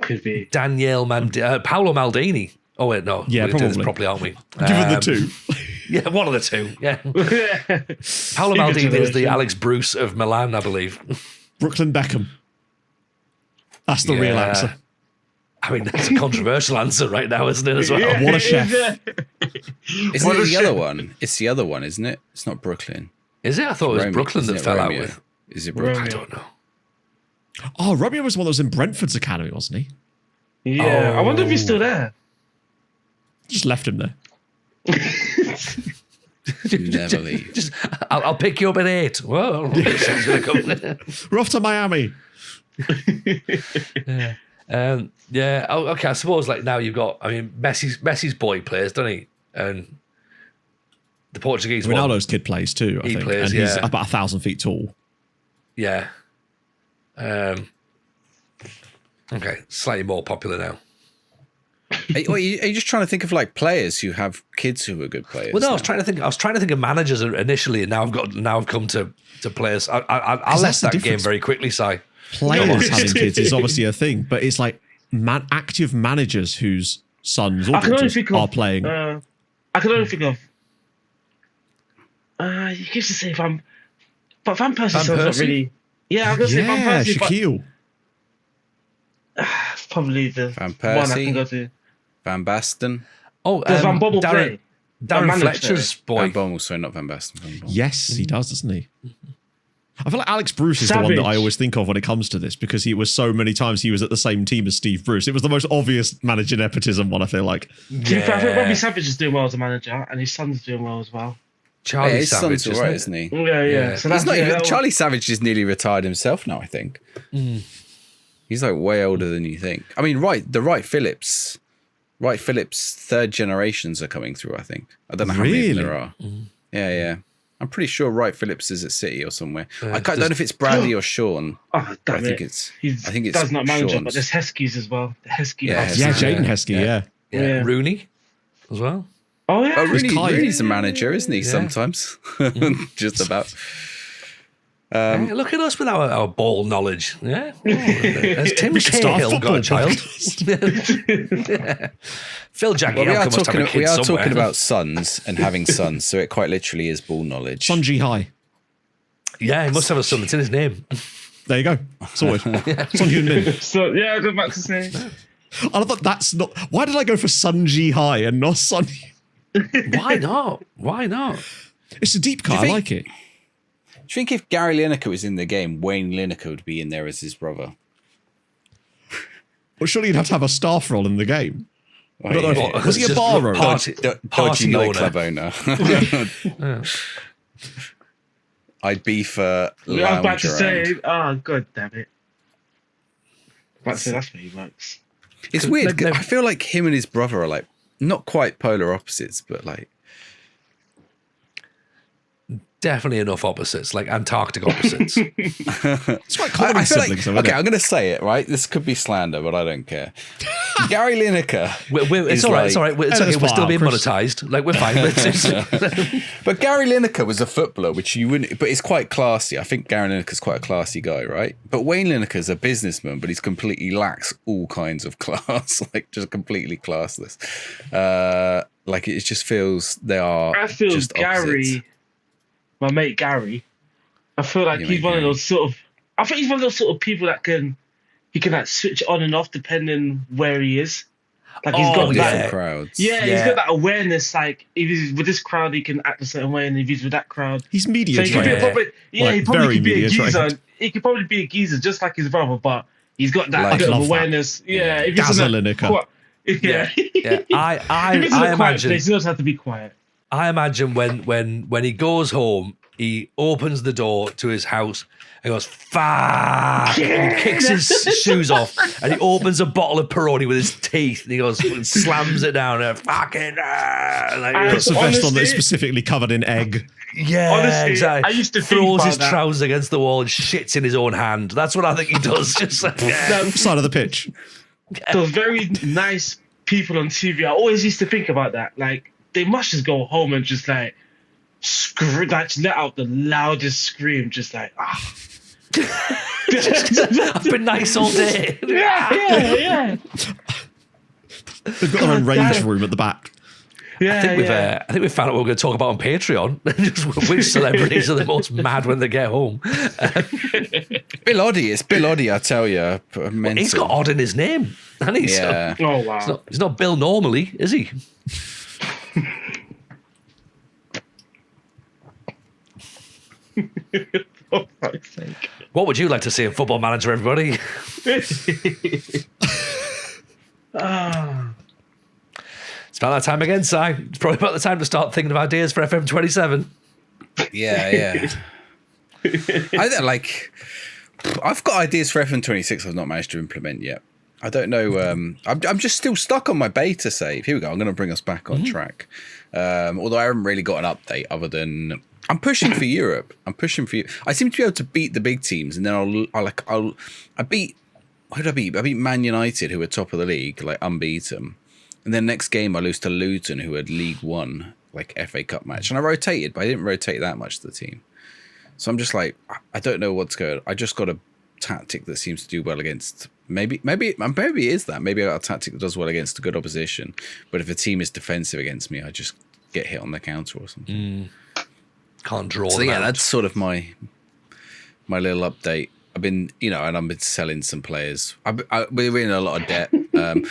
could be. Paolo Maldini. Oh wait, no, Yeah, we're doing this probably. properly, aren't we? Given the two. Yeah, one of the two. Yeah, Paolo Maldini is the Alex Bruce of Milan, I believe. Brooklyn Beckham. That's the real Yeah. answer. I mean, that's a controversial answer right now, isn't it? As well. Yeah, What a chef. Isn't What it a the other shame. one? It's the other one, isn't it? It's not Brooklyn. Is it? I thought it was Romeo, Brooklyn isn't that it fell Romeo? out with. Is it Brooklyn? I don't know. Oh, Romeo was one that was in Brentford's academy, wasn't he? Yeah, I wonder if he's still there. Just left him there. Never leave. Just, I'll pick you up at 8. Well, he's gonna come. We're off to Miami. Yeah. Oh, okay. I suppose like now you've got. I mean, Messi's boy plays, doesn't he? And the Portuguese one. Ronaldo's kid plays too, I He think. plays, and he's yeah. about 1,000 feet tall. Yeah. Okay, slightly more popular now. Are you just trying to think of like players who have kids who are good players? Well, no, now? I was trying to think of managers initially, and now I've come to players. I that's left the that game difference. very quickly, Si. Players having kids is obviously a thing, but it's like active managers whose sons or I can only daughters think are of. playing. I can only think of. You used to say but Van Persie sounds not Persie? really. Yeah, I'm gonna say Van Yeah, Persie, but Shaquille. it's probably the Van one I Persie. can go to. Van Basten. Oh, Does Van Bommel play? Darren Van Fletcher's boy. Van Bommel, sorry, not Van Basten. Van Bommel. Yes, he does, doesn't he? I feel like Alex Bruce is the one that I Savage. always think of when it comes to this because he was so many times he was at the same team as Steve Bruce. It was the most obvious manager nepotism one, I feel like. To be fair, I think Robbie Savage is doing well as a manager, and his son's doing well as well. Charlie Yeah, his Savage, son's alright, isn't isn't he? Yeah. Yeah. So He's not even, that Charlie Savage is nearly retired himself now, I think. He's like way older than you think. I mean, the Wright Phillips third generations are coming through, I think. I don't know how many of them there are. Yeah. I'm pretty sure Wright Phillips is at City or somewhere. I don't know if it's Bradley or Sean. Oh, But damn I think it. it's He's I think it's does not manage it, Sean's. but there's Heskies as well. The Heskey. Yeah, house. Yeah, Heskey. Jaden Heskey, yeah. Yeah. Rooney as well. Oh yeah. Oh, Kai. Rooney's a manager, isn't he? Yeah. Sometimes, just about. Hey, look at us with our ball knowledge. Yeah. Oh, has Tim We could start a Cahill got a football child? Phil Jackson. Well, we are talking about sons and having sons, so it quite literally is ball knowledge. Sunji High. Yeah, he must have a son that's in his name. There you go. Sorted. Son Hyun Min. So yeah, I was about to say. I thought that's not. Why did I go for Sunji High and not Sun? Why not? Why not? It's a deep cut. I think- like it. Do you think if Gary Lineker was in the game, Wayne Lineker would be in there as his brother? Well, surely you'd have to have a staff role in the game. I don't know. What? Was he a Just bar owner? party- Dodgy party nightclub owner. owner. I'd be for I was about to lounge say, around. oh god damn it. About to say that's where he works. It's weird. they've- I feel like him and his brother are like not quite polar opposites, but like Definitely enough opposites, like Antarctic opposites. It's quite common in I feel like, siblings, though, okay, isn't I'm going to say it, right? This could be slander, but I don't care. Gary Lineker. It's is all right. like- It's all right. It's And okay. it's We're still fine, being Chris. monetized. Like we're fine. But Gary Lineker was a footballer, which you wouldn't. But it's quite classy. I think Gary Lineker's quite a classy guy, right? But Wayne Lineker's a businessman, but he's completely lacks all kinds of class, like just completely classless. Like it just feels they are. I feel just Gary, opposites. my mate Gary, I feel like Your he's mate one of Gary. those sort of. I think he's one of those sort of people that he can like switch on and off depending where he is. Like he's Oh, got yeah. that. Different crowds. Yeah, he's Yeah. got that awareness. Like if he's with this crowd, he can act a certain way, and if he's with that crowd, He's media so he could trained. be probably he Like, probably very could be a media geezer. trained. He could probably be a geezer just like his brother, but he's got that Like, bit I of love that. awareness. Yeah, if he's Dazzle in a Lineker. Yeah. Yeah. If he's in I a quiet imagine. place, he doesn't have to be quiet. I imagine when he goes home, he opens the door to his house and goes, fuck, and he kicks his shoes off and he opens a bottle of Peroni with his teeth and he goes and slams it down and fucking like, I- Puts the vest on that's Honestly- specifically covered in egg. yeah, Honestly, exactly. I used to think throws about his that. trousers against the wall and shits in his own hand. That's what I think he does. Just like, yeah. Side of the pitch. Those very nice people on TV, I always used to think about that. Like, they must just go home and just like scream, like just let out the loudest scream, just like, ah. I've been nice all day. yeah. They've got their own God rage damn. room at the back. Yeah, I think we've found out what we're going to talk about on Patreon. Just which celebrities are the most mad when they get home. Bill Oddie. It's Bill Oddie, I tell you. He's got odd in his name, hasn't he? So Yeah. Oh wow. he's not Bill normally, is he? For fuck's sake. What would you like to see in Football Manager, everybody? Ah. It's about that time again, Si. It's probably about the time to start thinking of ideas for FM27. Yeah. I don't like. I've got ideas for FN26 I've not managed to implement yet. I don't know. I'm just still stuck on my beta save. Here we go. I'm going to bring us back on track. Although I haven't really got an update other than I'm pushing for Europe. I seem to be able to beat the big teams, and then I beat. Who did I beat? I beat Man United, who were top of the league, like unbeaten. And then next game I lose to Luton, who had League One, like FA Cup match. And I rotated, but I didn't rotate that much to the team. So I'm just like, I don't know what's going on. I just got a tactic that seems to do well against maybe it is that. Maybe I got a tactic that does well against a good opposition. But if a team is defensive against me, I just get hit on the counter or something. Can't draw So them yeah, out. that's sort of my little update. I've been, and I've been selling some players. We're in a lot of debt. Can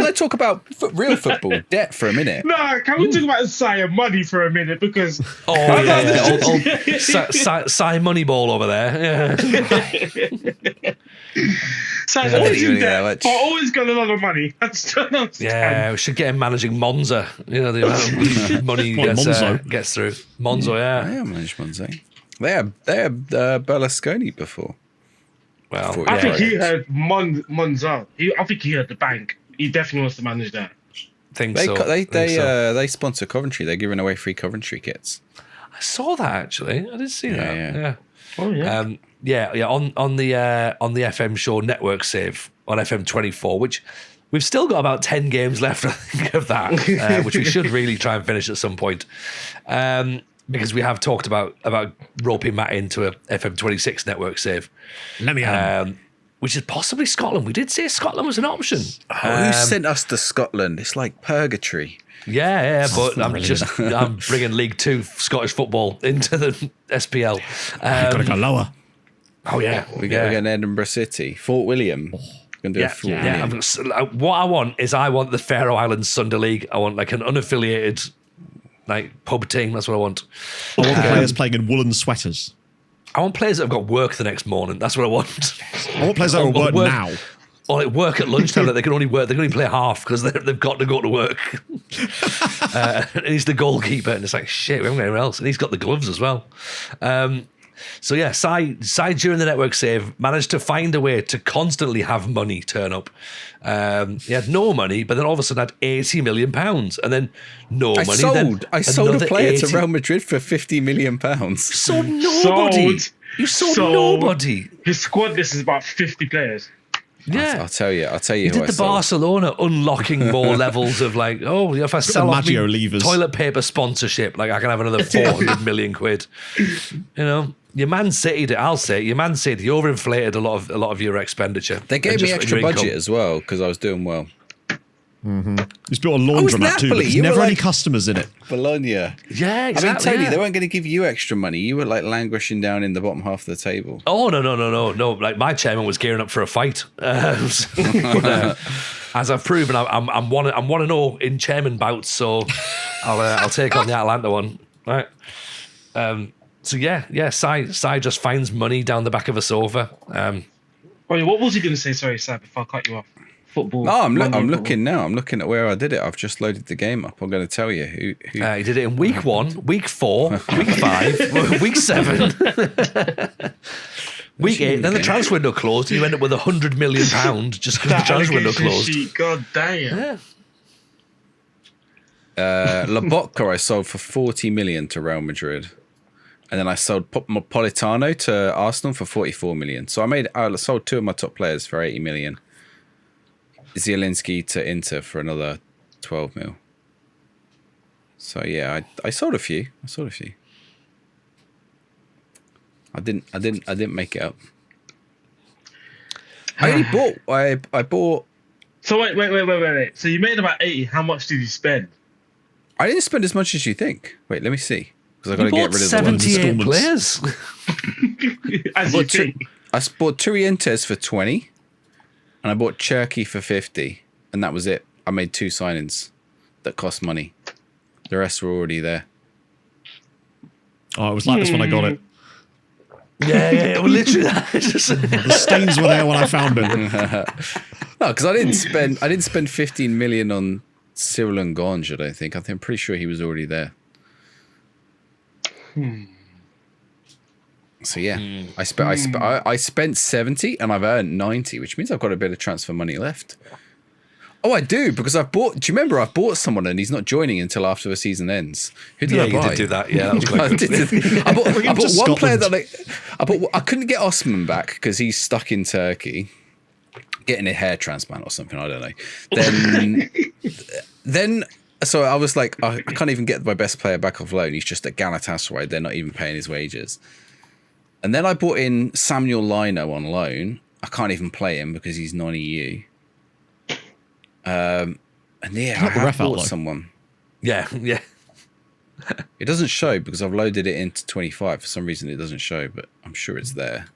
I talk about real football debt for a minute? No, can we talk about Sire money for a minute? Because Oh, yeah. Old Si Moneyball over there. Yeah. Sire's I always didn't in even know debt, much. but always got a lot of money. I just don't understand. Yeah, we should get him managing Monza. The amount of money he Monzo. gets through. Monzo, I yeah. am management. They had Berlusconi before. Well, I yeah. think he heard Monza. I think he heard the bank. He definitely wants to manage that. think They so. they Think so. they sponsor Coventry. They're giving away free Coventry kits. I saw that actually. I did see that. yeah. Yeah. Oh yeah. On the FM Show network save on FM24, which we've still got about 10 games left, I think, of that, which we should really try and finish at some point. because we have talked about roping Matt into a FM26 network save. Let me have which is possibly Scotland. We did say Scotland was an option. Who sent us to Scotland? It's like purgatory. Yeah, but I'm bringing League Two Scottish football into the SPL. You've got to go lower. Oh yeah, We got to go to Edinburgh City, Fort William. Gonna do a Fort William. What I want is the Faroe Islands Sunday League. I want like an unaffiliated pub team. That's what I want. I want players playing in woolen sweaters. I want players that have got work the next morning. That's what I want. I want players that will work now. Or like work at lunchtime that they can only play half because they've got to go to work. And he's the goalkeeper, and it's like, shit, we haven't got anyone else. And he's got the gloves as well. So yeah, Sai during the network save managed to find a way to constantly have money turn up. He had no money, but then all of a sudden had £80 million, and then no money. I sold a player to Real Madrid for £50 million. Sold nobody. You sold nobody. His squad list is about 50 players. Yeah, I'll tell you. He did the Barcelona unlocking more levels of like, if I sell off Maggio me levers. toilet paper sponsorship, like I can have another 400 million quid. Your Man City, I'll say, you overinflated a lot of your expenditure. They gave me extra budget as well because I was doing well. Mm-hmm. He's built a laundromat too, but there's never any customers in it. Bologna. Yeah, exactly. I mean, Tony, they weren't going to give you extra money. You were like languishing down in the bottom half of the table. Oh, no. Like my chairman was gearing up for a fight. As I've proven, I'm 1-0 in chairman bouts, so I'll take on the Atalanta one. Right. So yeah, Sai just finds money down the back of a sofa. What was he going to say? Sorry, Sai, before I cut you off. Football. Oh, I'm looking now. I'm looking at where I did it. I've just loaded the game up. I'm going to tell you who. He did it in week 1, week 4, week 5, week 7, week 8. Then the transfer window closed, and you end up with £100 million just because the transfer window closed. God damn. Yeah. Lobotka I sold for 40 million to Real Madrid, and then I sold Politano to Arsenal for 44 million. So I sold two of my top players for 80 million. Zielinski to Inter for another 12 mil. So yeah, I sold a few. I didn't make it up. I bought. So wait. So you made about 80. How much did you spend? I didn't spend as much as you think. Wait, let me see. Because I got to get rid of the ones. 78 players. I bought Turientes for 20. And I bought Cherky for 50, and that was it. I made 2 signings that cost money. The rest were already there. Oh, it was like this when I got it. Yeah, well, literally. The stains were there when I found it. No, because I didn't spend 15 million on Cyril and Gange, I don't think. I'm pretty sure he was already there. So yeah, I spent 70 and I've earned 90, which means I've got a bit of transfer money left. Oh, I do, because do you remember I've bought someone and he's not joining until after the season ends? Who did I buy? You did do that. Yeah, that was quite good. I bought one player that I couldn't get Osman back because he's stuck in Turkey getting a hair transplant or something. I don't know. Then so I was like, I can't even get my best player back off loan. He's just at Galatasaray. They're not even paying his wages. And then I bought in Samuel Lino on loan. I can't even play him because he's non-EU. And yeah, I have bought someone. Yeah. It doesn't show because I've loaded it into 25. For some reason, it doesn't show, but I'm sure it's there.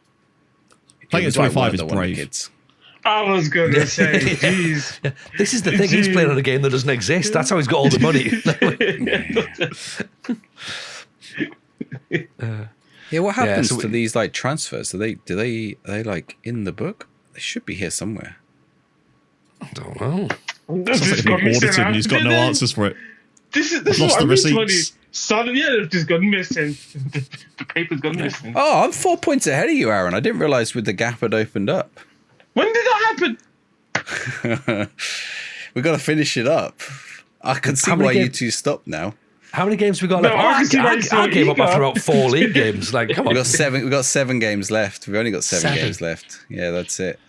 Playing at 25 is brave. I was going to say, jeez. Yeah, this is the thing. He's playing on a game that doesn't exist. That's how he's got all the money. Yeah, what happens to these like transfers? Are they like in the book? They should be here somewhere. I don't know. Sounds like they've been audited and he's got no answers for it. This is lost what the I mean, receipts. Suddenly, they've just gone missing. The paper's gone missing. Oh, I'm 4 points ahead of you, Aaron. I didn't realise the gap had opened up. When did that happen? We've got to finish it up. I can see why you two stopped now. How many games we got left? I gave up after about 4 league games. Like, come on. We got 7 games left. We've only got 7 games left. Yeah, that's it.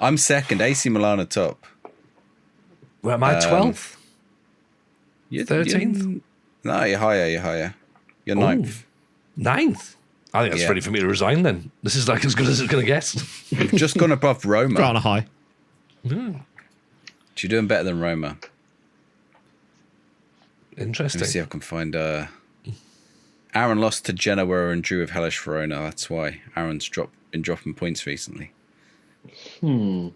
I'm second. AC Milan are top. Where am I? 12th? 13th? No, you're higher. You're ninth. Ninth? I think that's ready for me to resign then. This is like as good as it's going to get. You've just gone above Roma. Got on a high. You're doing better than Roma. Interesting. Let me see if I can find... Aaron lost to Genoa and drew with Hellas Verona. That's why Aaron's been dropping points recently. He's going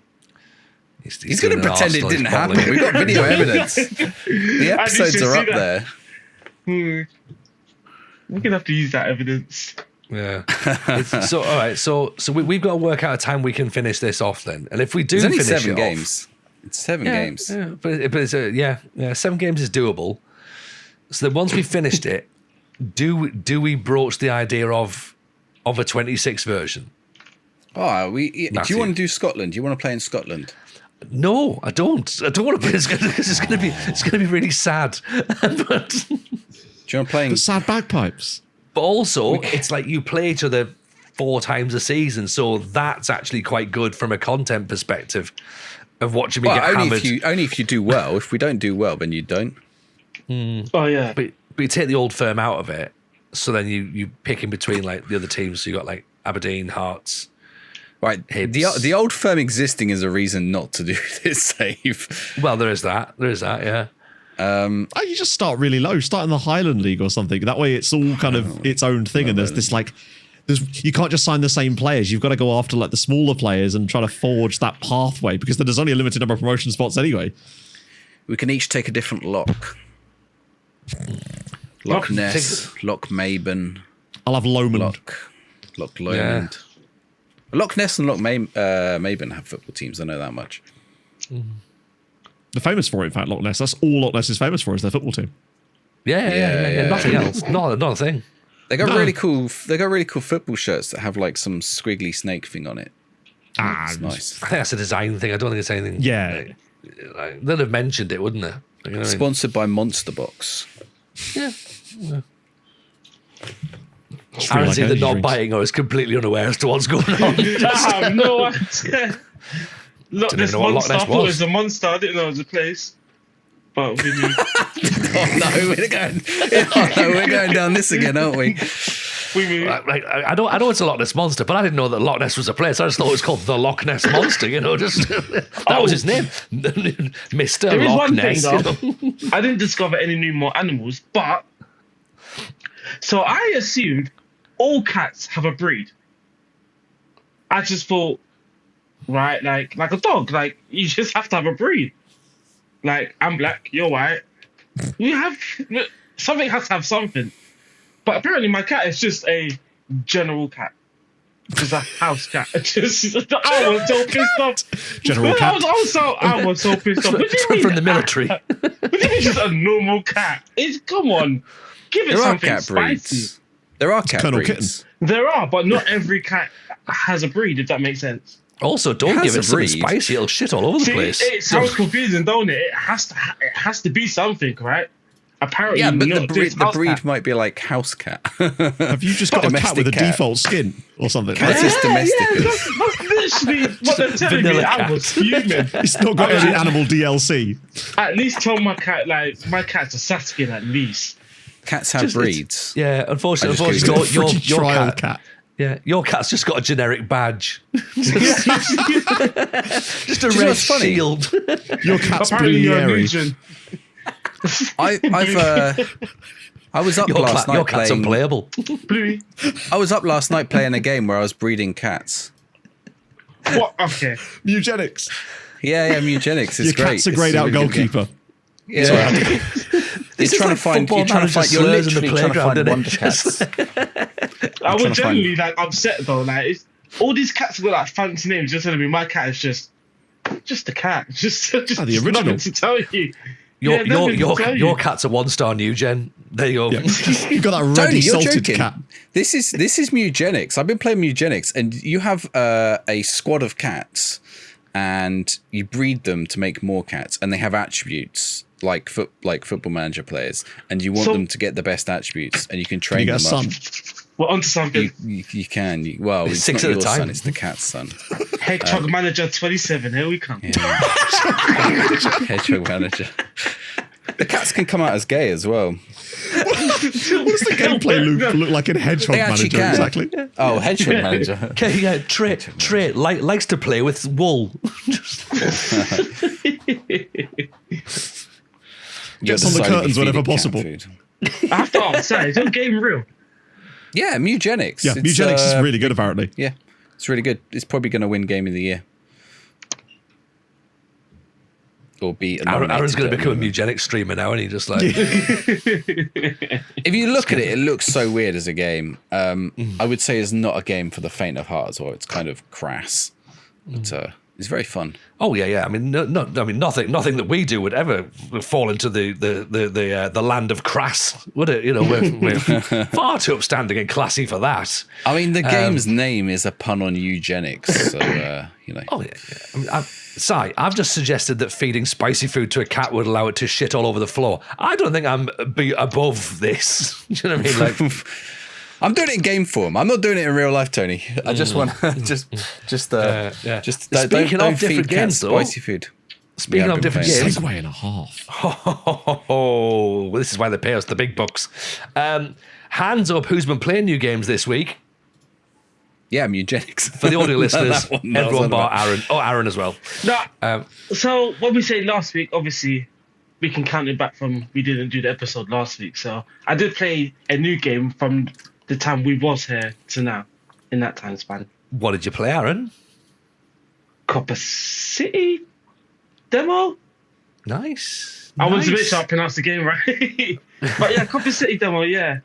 to pretend it didn't happen. We've got video evidence. The episodes are up there. We're going to have to use that evidence. Yeah. So, all right. So we've got to work out a time we can finish this off then. And if we do It's only finish 7 it games. It's 7 games. Yeah, but it's 7 games is doable. So then once we finished it, do we broach the idea of a 26 version? Oh, do you want to do Scotland? Do you want to play in Scotland? No, I don't. I don't want to play because it's going to be really sad. But Do you want to play in... The sad bagpipes. But also, it's like you play each other 4 times a season, so that's actually quite good from a content perspective of watching me get hammered. Only if you do well. If we don't do well, then you don't. Oh, yeah. But you take the old firm out of it, so then you pick in between like the other teams. So you got like Aberdeen, Hearts. Right, the old firm existing is a reason not to do this save. Well, there is that. Yeah. You just start really low. Start in the Highland League or something. That way, it's all kind of its own thing. And there's this like, you can't just sign the same players. You've got to go after like the smaller players and try to forge that pathway because there's only a limited number of promotion spots anyway. We can each take a different lock. Loch Ness, Loch Maben. I'll have Lomond. Loch Lomond. Yeah. Loch Ness and Loch Maben have football teams. I know that much. They're famous for it, in fact, Loch Ness. That's all Loch Ness is famous for, is their football team. Yeah. Nothing else. Not a thing. They got really cool. They got really cool football shirts that have like some squiggly snake thing on it. It's nice. I think that's a design thing. I don't think it's anything. Yeah. They'd have mentioned it, wouldn't they? You know Sponsored by Monster Box. Yeah. Aaron's either not biting or is completely unaware as to what's going on. I have no idea. Loch Ness Monster. I thought it was a monster. I didn't know it was a place. But we knew. We're going down this again, aren't we? I know it's a Loch Ness Monster, but I didn't know that Loch Ness was a place. I just thought it was called the Loch Ness Monster. Just that was his name, Mr. Loch Ness. I didn't discover any new more animals, but so I assumed all cats have a breed. I just thought, right, like a dog, like you just have to have a breed. Like I'm black, you're white. You have something has to have something. But apparently my cat is just a general cat. Just a house cat. I was so pissed off. General cat. I was so pissed off. From the military. It's just a normal cat. Come on. Give it something spicy. There are cat Colonel breeds. Kitten. There are, but not every cat has a breed, if that makes sense. Also, don't give it something spicy. It'll shit all over the place. It sounds confusing, don't it? It has to be something, right? Apparently, yeah, but the breed might be like house cat. Have you just got a cat with a default skin or something? That's just domestic. That's literally what they're telling me. I was fuming. It's not got any animal DLC. At least tell my cat, like, my cat's a Saskin at least. Cats have breeds. Yeah, unfortunately, your cat. Yeah, your cat's just got a generic badge. Just a red shield. Your cat's apparently Blueberry. I was up last night. Your cat's playing, unplayable. I was up last night playing a game where I was breeding cats. What? Okay. Eugenics. Yeah, eugenics is Your great. cat's a grayed out goalkeeper. Yeah. You're trying to find you're literally trying to find wonder cats. I was generally like upset though. Like all these cats have got like fancy names. Just telling me my cat is just a cat. Just the original. Nothing to tell you. Your cat's a 1-star Newgen. There you go. Yeah. You've got that ready salted cat. This is Mugenics. I've been playing Mugenics, and you have a squad of cats, and you breed them to make more cats, and they have attributes like Football Manager players, and you want them to get the best attributes, and you can train them up. We're onto something. You can. Well, it's 6 not at a time. Son, it's the cat's son. Hedgehog Manager 27. Here we come. Yeah. Hedgehog Manager. The cats can come out as gay as well. does the gameplay look like in Hedgehog They actually Manager? can. Exactly. Oh, Hedgehog Manager. Okay, yeah, Trey likes to play with wool. Gets on the curtains whenever possible. I have to ask, sorry, is your game real? Yeah, Mugenics. Yeah, Mugenics is really good, apparently. Yeah, it's really good. It's probably going to win Game of the Year. Or be Aaron's going to become a Mugenics streamer now, and he just like. If you look at it, it looks so weird as a game. I would say it's not a game for the faint of heart as well. It's kind of crass, but it's very fun. Oh yeah. I mean, nothing that we do would ever fall into the land of crass, would it? You know, we're far too upstanding and classy for that. I mean, the game's name is a pun on eugenics, so you know. Oh yeah. I mean, I've just suggested that feeding spicy food to a cat would allow it to shit all over the floor. I don't think I'm above this. Do you know what I mean? Like, I'm doing it in game form. I'm not doing it in real life, Tony. I just want just Speaking of different games, though, spicy food. Speaking of different games, Segue and a half. well, this is why they pay us the big bucks. Hands up, who's been playing new games this week? Yeah, Mugenics. For the audio listeners, everyone bar about. Aaron. Oh, Aaron as well. No. So what we said last week, obviously, we can count it back from we didn't do the episode last week. So I did play a new game from the time we was here to now, in that time span. What did you play, Aaron? Copper City demo. Nice. I was a bit sure I pronounced the game right. But yeah, Copper City demo, yeah.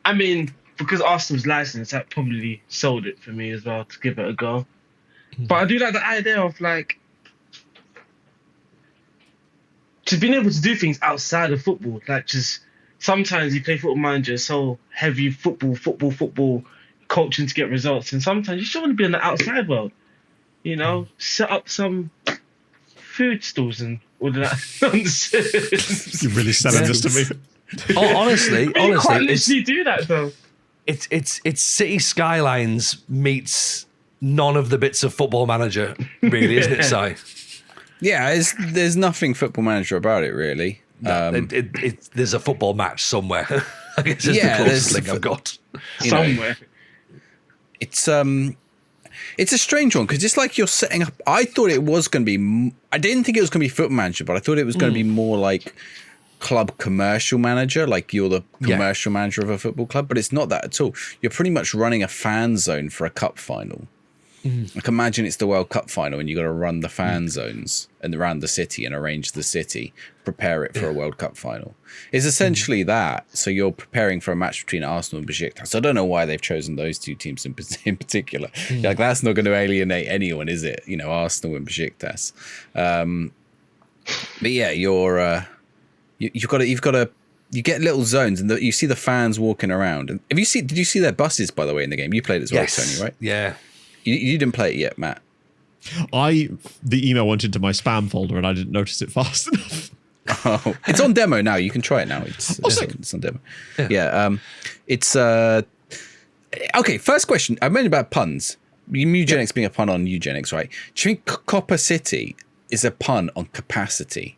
I mean, because Arsenal's licensed, that probably sold it for me as well to give it a go. But I do like the idea of like just being able to do things outside of football. Like just sometimes you play Football Manager, so heavy football, coaching to get results. And sometimes you just want to be in the outside world. You know, set up some food stalls and all of that nonsense. You're really selling this to me. Oh, honestly, You can't it's literally do that though. it's City Skylines meets none of the bits of Football Manager, really, isn't it, Si? Yeah, there's nothing Football Manager about it, really. There's a football match somewhere. I guess it's Yeah, the closest there's- thing I've got. You know, Somewhere. it's a strange one because it's like you're setting up. I thought it was going to be. I didn't think it was going to be Football Manager, but I thought it was going to be more like club commercial manager, like you're the commercial manager of a football club. But it's not that at all. You're pretty much running a fan zone for a cup final. Like imagine it's the World Cup final and you got to run the fan zones and around the city and arrange the city, prepare it for a World Cup final. It's essentially that. So you're preparing for a match between Arsenal and Besiktas. I don't know why they've chosen those two teams in particular. Like that's not going to alienate anyone, is it? You know, Arsenal and Besiktas. But yeah, you've got to. You get little zones and you see the fans walking around. And did you see their buses, by the way, in the game? You played it as well, Tony, right? Yeah. You didn't play it yet, Matt. The email went into my spam folder and I didn't notice it fast enough. Oh, it's on demo now. You can try it now. It's on demo. Yeah. Okay. First question. I meant about puns. Eugenics being a pun on eugenics, right? Do you think Copper City is a pun on capacity?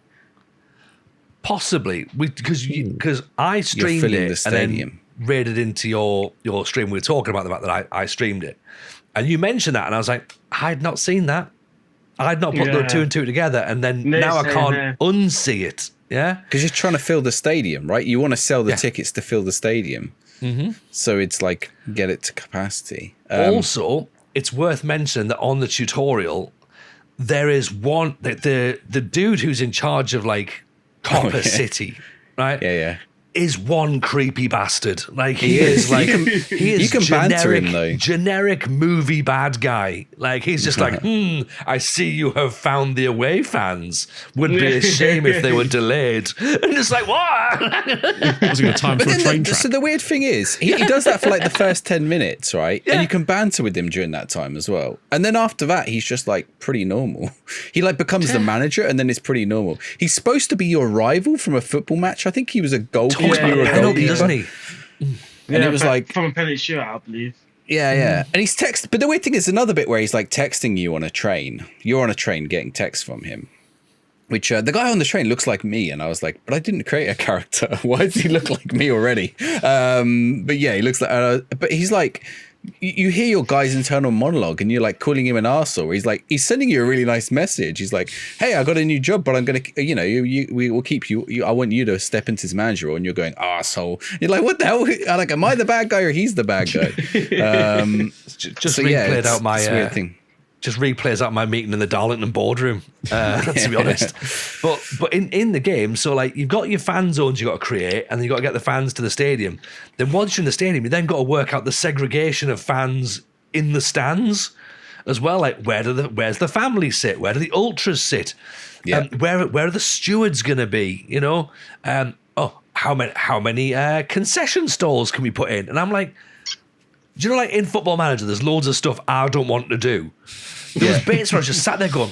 Possibly, because I streamed filling it the stadium. and then raided into your stream. We were talking about the fact that I streamed it, and you mentioned that, and I was like, I had not seen that. I had not put the two and two together, and then now I can't unsee it. Yeah, because you're trying to fill the stadium, right? You want to sell the tickets to fill the stadium, so it's like get it to capacity. Also, it's worth mentioning that on the tutorial, there is one the dude who's in charge of like Copper City, right? Yeah. Is one creepy bastard. Like he is like he is you can banter him though. Generic movie bad guy. Like he's just like, I see you have found the away fans. Would be a shame if they were delayed. And it's like, what? Was it a time for a train track? So the weird thing is, he does that for like the first 10 minutes, right? Yeah. And you can banter with him during that time as well. And then after that, he's just like pretty normal. He like becomes the manager and then it's pretty normal. He's supposed to be your rival from a football match. I think he was a goalkeeper. Penalty, doesn't he? And it was like from a penalty shootout, I believe. Yeah. And he's but the weird thing is another bit where he's like texting you on a train. You're on a train getting texts from him. which the guy on the train looks like me, and I was like, but I didn't create a character. Why does he look like me already? But yeah, he looks like, but he's like, you hear your guy's internal monologue and you're like calling him an arsehole. He's sending you a really nice message. He's like, hey, I got a new job, but I'm going to, we will keep you. I want you to step into his manager role. And you're going, arsehole. You're like, what the hell? I'm like, am I the bad guy or he's the bad guy? Just replayed out my weird thing. Just replays out my meeting in the Darlington boardroom, to be honest. But in the game, so like you've got your fan zones you got to create, and then you got to get the fans to the stadium. Then once you're in the stadium, you then got to work out the segregation of fans in the stands as well. Like where's the family sit? Where do the ultras sit? Yeah. Where are the stewards going to be? How many concession stalls can we put in? And I'm like, do you know, like in Football Manager, there's loads of stuff I don't want to do. There was bits where I just sat there going,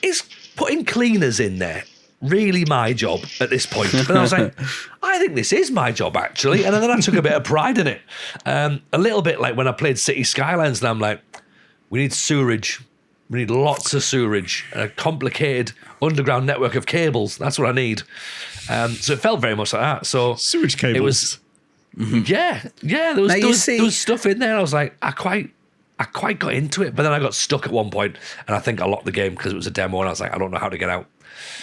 is putting cleaners in there really my job at this point? But I was like, I think this is my job, actually. And then I took a bit of pride in it. A little bit like when I played City Skylines, and I'm like, we need sewerage. We need lots of sewerage. A complicated underground network of cables. That's what I need. So it felt very much like that. So Sewage cables. It was... Yeah. There was stuff in there. I was like, I quite got into it, but then I got stuck at one point, and I think I locked the game because it was a demo, and I was like, I don't know how to get out.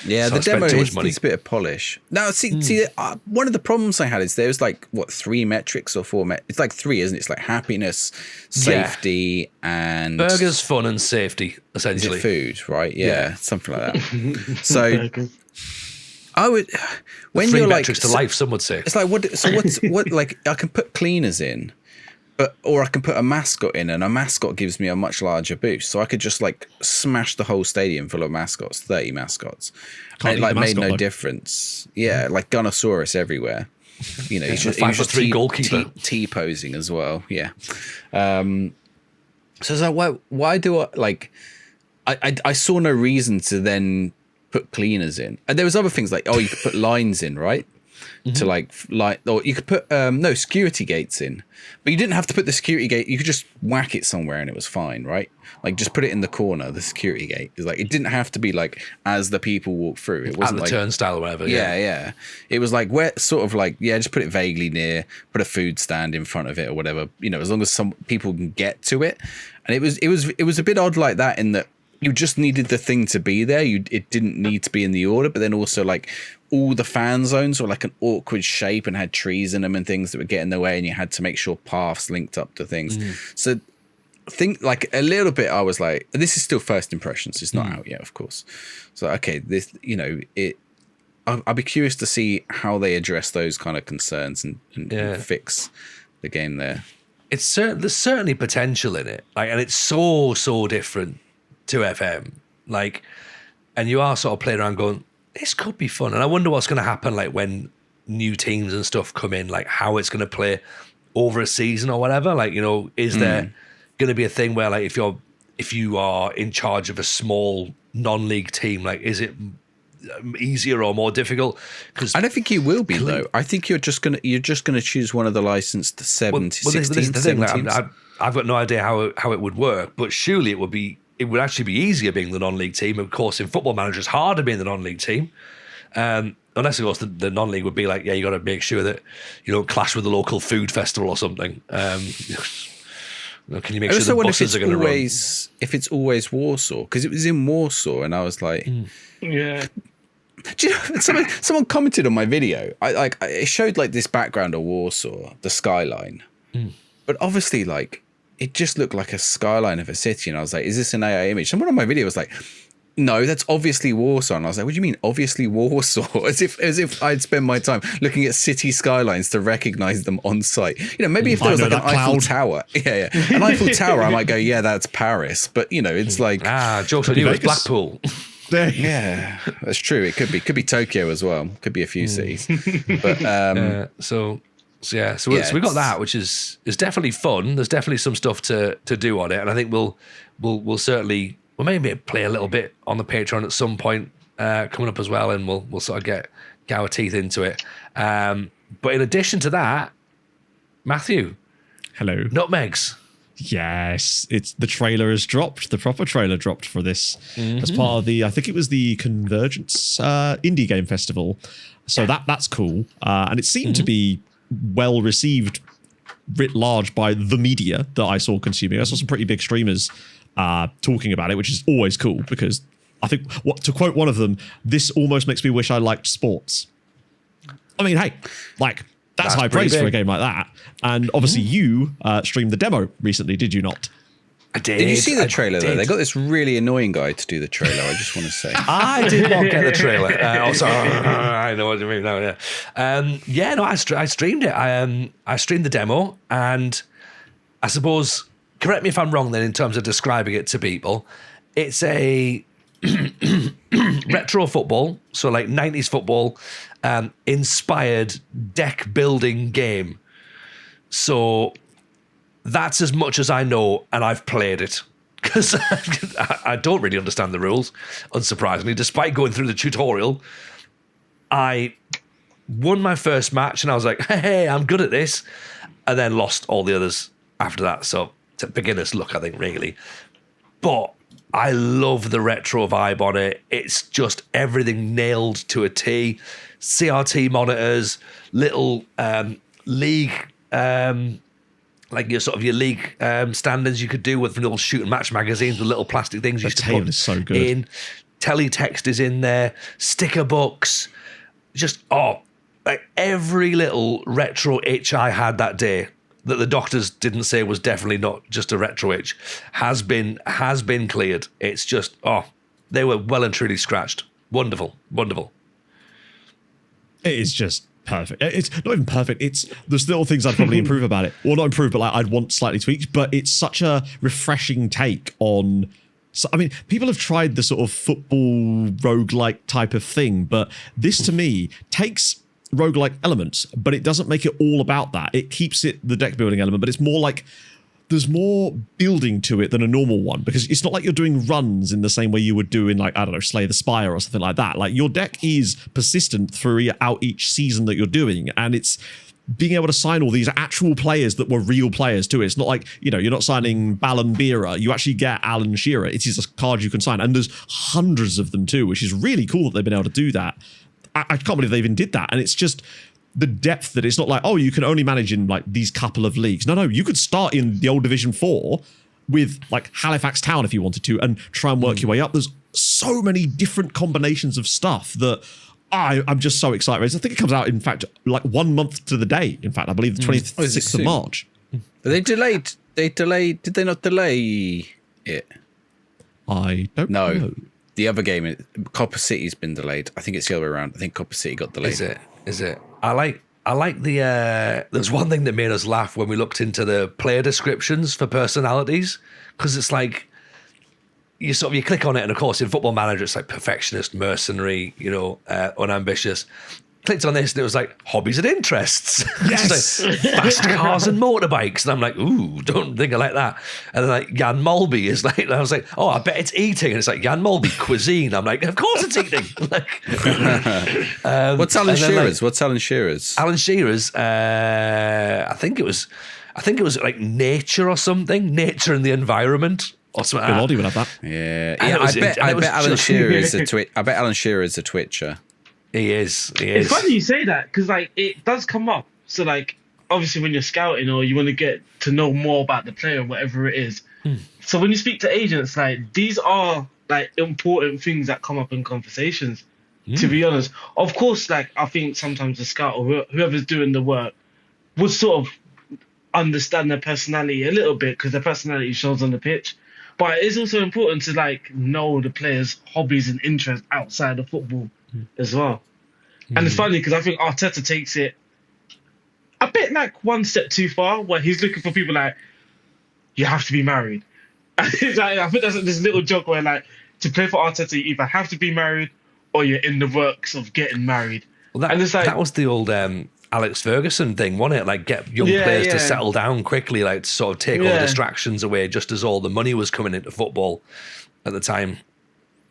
Yeah, so the demo needs a bit of polish. Now, see, one of the problems I had is there was like 3 metrics or 4 metrics. It's like 3, isn't it? It's like happiness, safety, and burgers, fun, and safety. Essentially, is it food, right? Yeah, something like that. So. I would, when 3 you're metrics like to life, some would say. It's like what like I can put cleaners in, or I can put a mascot in, and a mascot gives me a much larger boost. So I could just like smash the whole stadium full of mascots, 30 mascots. And it like made no difference. Yeah, like Gunnosaurus everywhere. You know, you just 5'3" goalkeeper T-posing as well. Yeah. So it's like why do I like? I saw no reason to then put cleaners in, and there was other things like you could put lines in, right? To like or you could put security gates in, but you didn't have to put the security gate. You could just whack it somewhere and it was fine, right? Like just put it in the corner. The security gate is like, it didn't have to be like as the people walk through. It wasn't at the like turnstile or whatever. Yeah. It was like where sort of like just put it vaguely near, put a food stand in front of it or whatever. You know, as long as some people can get to it. And it was a bit odd like that in that. You just needed the thing to be there. It didn't need to be in the order, but then also like all the fan zones were like an awkward shape and had trees in them and things that would get in the way, and you had to make sure paths linked up to things. So think like a little bit. I was like, this is still first impressions. It's not out yet, of course. So okay, this I'll be curious to see how they address those kind of concerns and fix the game there. There's certainly potential in it, like, and it's so different to FM, like, and you are sort of playing around going, this could be fun, and I wonder what's going to happen like when new teams and stuff come in, like how it's going to play over a season or whatever. Like, you know, is there going to be a thing where like if you are in charge of a small non-league team, like is it easier or more difficult? Because I don't think you will be though. I think you're just gonna choose one of the licensed 16 teams. I've got no idea how it would work, but surely it would actually be easier being the non-league team. Of course, in Football Manager, it's harder being the non-league team. Unless, of course, the non-league would be like, you got to make sure that you don't clash with the local food festival or something. Can you make sure the buses are going to run? If it's always Warsaw, because it was in Warsaw, and I was like, yeah. Do you know, someone commented on my video. It showed like this background of Warsaw, the skyline, but obviously like. It just looked like a skyline of a city, and I was like, is this an AI image? Someone on my video was like, no, that's obviously Warsaw. And I was like, what do you mean obviously Warsaw? As if I'd spend my time looking at city skylines to recognize them on site. You know, maybe if there was like an Eiffel Tower. Yeah. An Eiffel Tower, I might go, yeah, that's Paris. But you know, it's like jokes on you, it's Blackpool. Yeah, that's true. It could be Tokyo as well. Could be a few cities. But So we got that, which is definitely fun. There's definitely some stuff to do on it, and I think we'll certainly maybe play a little bit on the Patreon at some point coming up as well, and we'll sort of get our teeth into it. But in addition to that, Matthew, hello, nutmegs. Yes, it's the trailer has dropped. The proper trailer dropped for this as part of the. I think it was the Convergence Indie Game Festival. So that's cool, and it seemed to be well received writ large by the media that I saw consuming. I saw some pretty big streamers talking about it, which is always cool because I think, to quote one of them, this almost makes me wish I liked sports. I mean, hey, like. That's high praise for a game like that. And obviously you streamed the demo recently, did you not? I did. Did you see the trailer, though? They got this really annoying guy to do the trailer, I just want to say. I did not get the trailer. I know what you mean now, yeah. I streamed it. I streamed the demo, and I suppose, correct me if I'm wrong then in terms of describing it to people, it's a retro football, so like 90s football, inspired deck building game. So that's as much as I know, and I've played it because I don't really understand the rules, unsurprisingly. Despite going through the tutorial, I won my first match and I was like, hey, I'm good at this, and then lost all the others after that. So it's a beginner's luck, I think, really. But I love the retro vibe on it. It's just everything nailed to a T. CRT monitors, little league, like your league standards you could do with little shoot and match magazines with little plastic things you used to put is so good. in. Teletext is in there, sticker books, just like every little retro itch I had that day that the doctors didn't say was definitely not just a retro itch has been cleared. It's just they were well and truly scratched. Wonderful. It is just perfect. It's not even perfect. There's little things I'd probably improve about it. Well, not improve, but like I'd want slightly tweaked. But it's such a refreshing take on. So, I mean, people have tried the sort of football roguelike type of thing, but this to me takes roguelike elements, but it doesn't make it all about that. It keeps it the deck building element, but it's more like there's more building to it than a normal one, because it's not like you're doing runs in the same way you would do in, like, I don't know, Slay the Spire or something like that. Like, your deck is persistent throughout each season that you're doing, and it's being able to sign all these actual players that were real players too. It's not like, you're not signing Ballon Beera. You actually get Alan Shearer. It is a card you can sign, and there's hundreds of them too, which is really cool that they've been able to do that. I can't believe they even did that, and it's just the depth that it's not like, you can only manage in like these couple of leagues. No, you could start in the old Division 4 with like Halifax Town if you wanted to and try and work your way up. There's so many different combinations of stuff that I'm just so excited. I think it comes out, in fact, like 1 month to the day. In fact, I believe the 26th of March. But they delayed. Did they not delay it? I don't know. The other game, Copper City's been delayed. I think it's the other way around. I think Copper City got delayed. Is it? I like the. There's one thing that made us laugh when we looked into the player descriptions for personalities, because it's like you click on it, and of course in Football Manager it's like perfectionist, mercenary, unambitious. Clicked on this and it was like hobbies and interests. Yes. Like, fast cars and motorbikes. And I'm like, ooh, don't think I like that. And then like Jan Mulby is like, and I was like, I bet it's eating. And it's like Jan Mulby cuisine. I'm like, of course it's eating. What's Alan Shearer's? What's Alan Shearer's? Alan Shearer's, I think it was like nature or something, nature and the environment. Or something. Bill Oddie would have that. Yeah. I bet Alan Shearer is a Twitcher. He is. It's funny you say that, because like it does come up. So like obviously when you're scouting or you want to get to know more about the player, whatever it is. So when you speak to agents, like these are like important things that come up in conversations. To be honest, of course, like I think sometimes the scout or whoever's doing the work would sort of understand their personality a little bit, because their personality shows on the pitch. But it's also important to like know the players' hobbies and interests outside of football as well. And it's funny because I think Arteta takes it a bit like one step too far, where he's looking for people like, you have to be married. It's like, I think there's this little joke where like, to play for Arteta, you either have to be married or you're in the works of getting married. Well, and it's like, that was the old Alex Ferguson thing, wasn't it? Like get young players to settle down quickly, like to sort of take all the distractions away, just as all the money was coming into football at the time.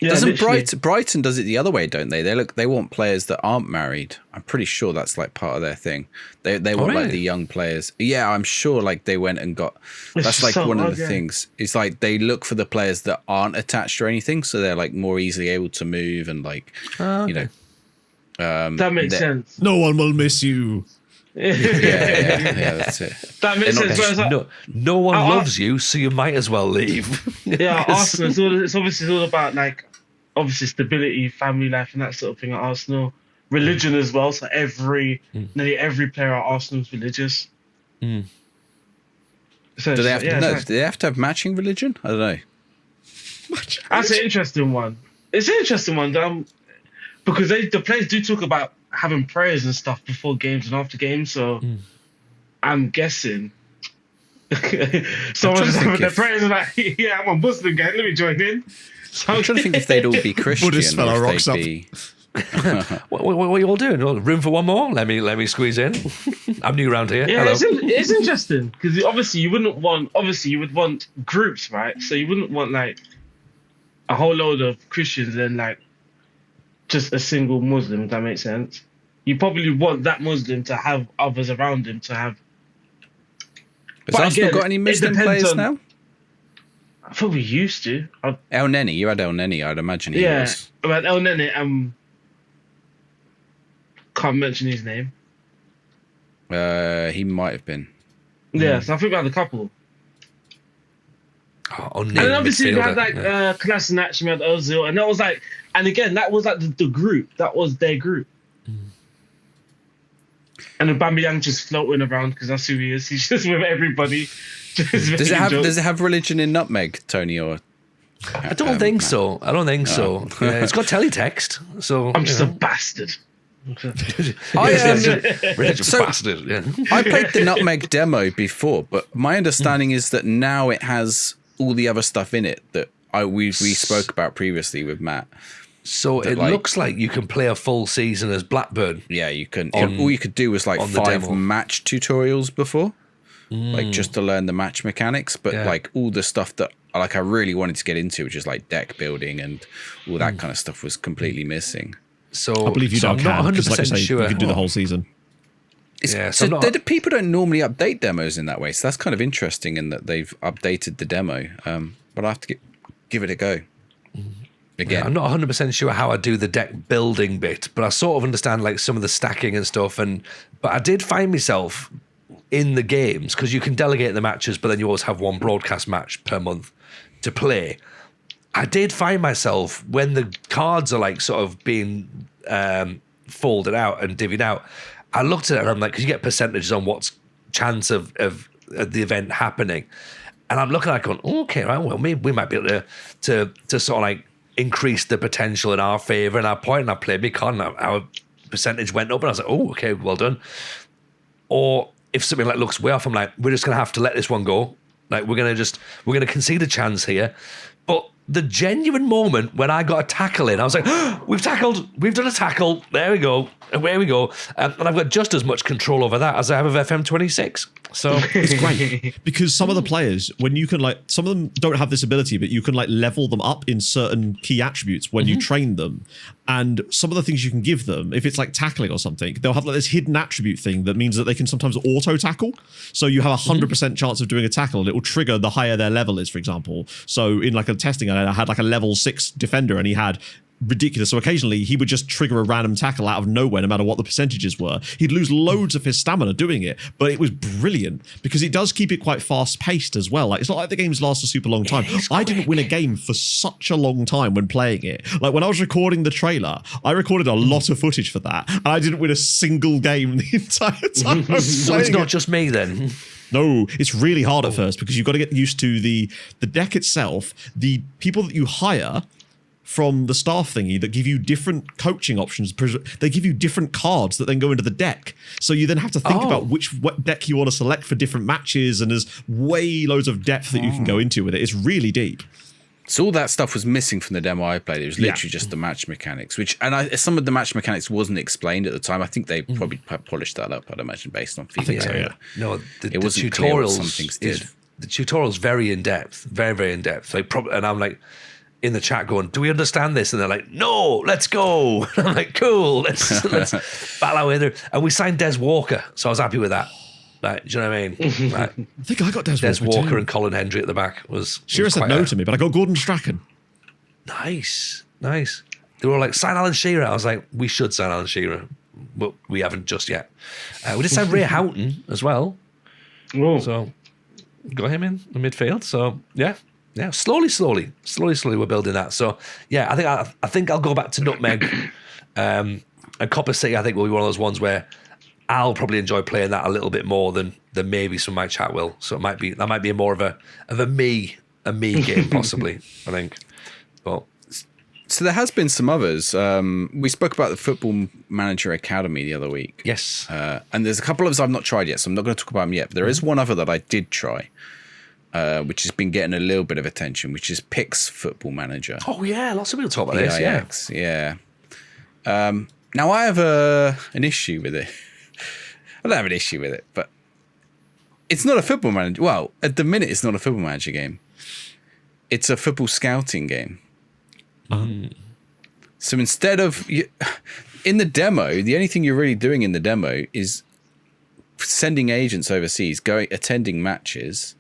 Yeah, Doesn't literally. Brighton does it the other way, don't they? They want players that aren't married. I'm pretty sure that's like part of their thing. They want really? like the young players. Yeah, I'm sure like they went and got. That's like so one of odd, the yeah. things. It's like they look for the players that aren't attached or anything, so they're like more easily able to move and like you know. That makes sense. No one will miss you. Yeah, that's it. That makes They're not sense. Whereas, like, No one loves you, so you might as well leave. yeah, Arsenal. It's obviously all about like, obviously stability, family life, and that sort of thing at Arsenal. Religion as well. So nearly every player at Arsenal is religious. So Do they have yeah, do they have to have matching religion? I don't know. that's an interesting one. It's an interesting one, because the players do talk about having prayers and stuff before games and after games. So I'm guessing someone's just having their prayers and like, yeah, I'm a Muslim guy. Let me join in. So I'm trying to think if they'd all be Christian. Buddhist fella or rocks if up. they'd be. What are you all doing? Oh, room for one more? Let me squeeze in. I'm new around here. Yeah, Hello. it's interesting because obviously you would want groups, right? So you wouldn't want like a whole load of Christians and like just a single Muslim, if that makes sense. You probably want that Muslim to have others around him to have. Has Arsenal got any Muslim players now? I thought we used to. El Neni, you had El Neni, I'd imagine he was. About El Nene, can't mention his name. He might have been. Yeah, so I think we had a couple. Oh, And then obviously we had like yeah. Kolasinac, we had Ozil, and that was like, and again, that was like the group. That was their group. And Aubameyang just floating around because that's who he is. He's just with everybody. Does it have religion in Nutmeg, Tony? Or I don't think so. I don't think so. Yeah, it's got teletext, so I'm just a bastard. religious So- bastard. Yeah. I played the Nutmeg demo before, but my understanding is that now it has all the other stuff in it that we spoke about previously with Matt. So it like- looks like you can play a full season as Blackburn. Yeah, you can. All you could do was like on the 5 demo. match tutorials before, like just to learn the match mechanics. But Yeah. like all the stuff that like I really wanted to get into, which is like deck building and all that kind of stuff, was completely missing. So I believe you so don't I'm not can, 100 because like you percent say, sure. you can do the whole season. Yeah, So so I'm not- people don't normally update demos in that way. So that's kind of interesting in that they've updated the demo. But I have to give it a go. Again, I'm not 100% sure how I do the deck building bit, but I sort of understand like some of the stacking and stuff. But I did find myself in the games, because you can delegate the matches, but then you always have one broadcast match per month to play. I did find myself when the cards are like sort of being folded out and divvied out, I looked at it and I'm like, because you get percentages on what's chance of the event happening. And I'm looking at it going, okay, right, well, maybe we might be able to sort of like increase the potential in our favour. And I point and I played my card and our percentage went up and I was like, oh, okay, well done. Or if something like looks way off, I'm like, we're just going to have to let this one go. Like we're going to concede a chance here. But the genuine moment when I got a tackle in, I was like, oh, we've done a tackle. There we go. Away we go. And I've got just as much control over that as I have of FM 26. So It's great because some of the players, when you can like, some of them don't have this ability, but you can like level them up in certain key attributes when you train them. And some of the things you can give them, if it's like tackling or something, they'll have like this hidden attribute thing that means that they can sometimes auto tackle. So you have 100% chance of doing a tackle and it will trigger the higher their level is, for example. So in like a testing, I had like a level 6 defender and he had ridiculous. So occasionally he would just trigger a random tackle out of nowhere, no matter what the percentages were. He'd lose loads of his stamina doing it, but it was brilliant because it does keep it quite fast paced as well. Like it's not like the games last a super long time. I didn't win a game for such a long time when playing it. Like when I was recording the trailer, I recorded a lot of footage for that, and I didn't win a single game the entire time. I was so it's playing not it. just me then. No, it's really hard at first because you've got to get used to the deck itself, the people that you hire from the staff thingy that give you different coaching options. They give you different cards that then go into the deck. So you then have to think about what deck you want to select for different matches, and there's way loads of depth that you can go into with it. It's really deep. So all that stuff was missing from the demo I played. It was literally just the match mechanics, some of the match mechanics wasn't explained at the time. I think they probably polished that up, I'd imagine, based on feedback. think so, yeah. No, the wasn't clear what some tutorials things did. the tutorial's very in depth, very very in depth. Like and I'm like, in the chat going, do we understand this? And they're like, no, let's go. And I'm like, cool, let's battle our way through. And we signed Des Walker, so I was happy with that. Like, do you know what I mean? Like, I think I got Des Walker too. and Colin Hendry at the back Shearer said no to me, but I got Gordon Strachan. Nice. They were like, sign Alan Shearer. I was like, we should sign Alan Shearer, but we haven't just yet. We did sign Ray Houghton as well. Oh. So got him in the midfield. So yeah. Slowly, we're building that. So yeah, I think I'll go back to Nutmeg, and Copper City. I think will be one of those ones where I'll probably enjoy playing that a little bit more than maybe some of my chat will. So that might be more of a me game possibly. I think. But so there has been some others. We spoke about the Football Manager Academy the other week. Yes, and there's a couple of others I've not tried yet, so I'm not going to talk about them yet. But there is one other that I did try. Which has been getting a little bit of attention, which is Pix Football Manager. Oh yeah, lots of people talk about this. Yeah. Now I have an issue with it. I don't have an issue with it, but it's not a football manager. Well, at the minute, it's not a football manager game. It's a football scouting game. So instead of in the demo, the only thing you're really doing in the demo is sending agents overseas, attending matches.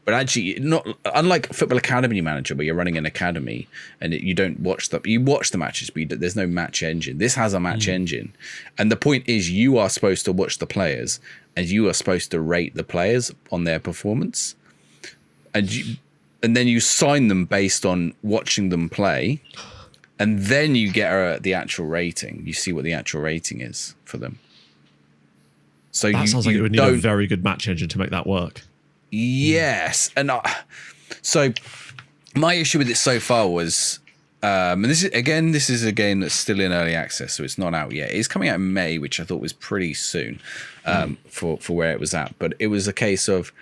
But actually, not unlike Football Academy Manager, where you're running an academy and you don't watch you watch the matches, but there's no match engine. This has a match engine, and the point is, you are supposed to watch the players, and you are supposed to rate the players on their performance, and then you sign them based on watching them play, and then you get the actual rating. You see what the actual rating is for them. So that sounds like it would need a very good match engine to make that work. Yes, and so my issue with it so far was, and this is a game that's still in early access, so it's not out yet. It's coming out in May, which I thought was pretty soon for where it was at. But it was a case of,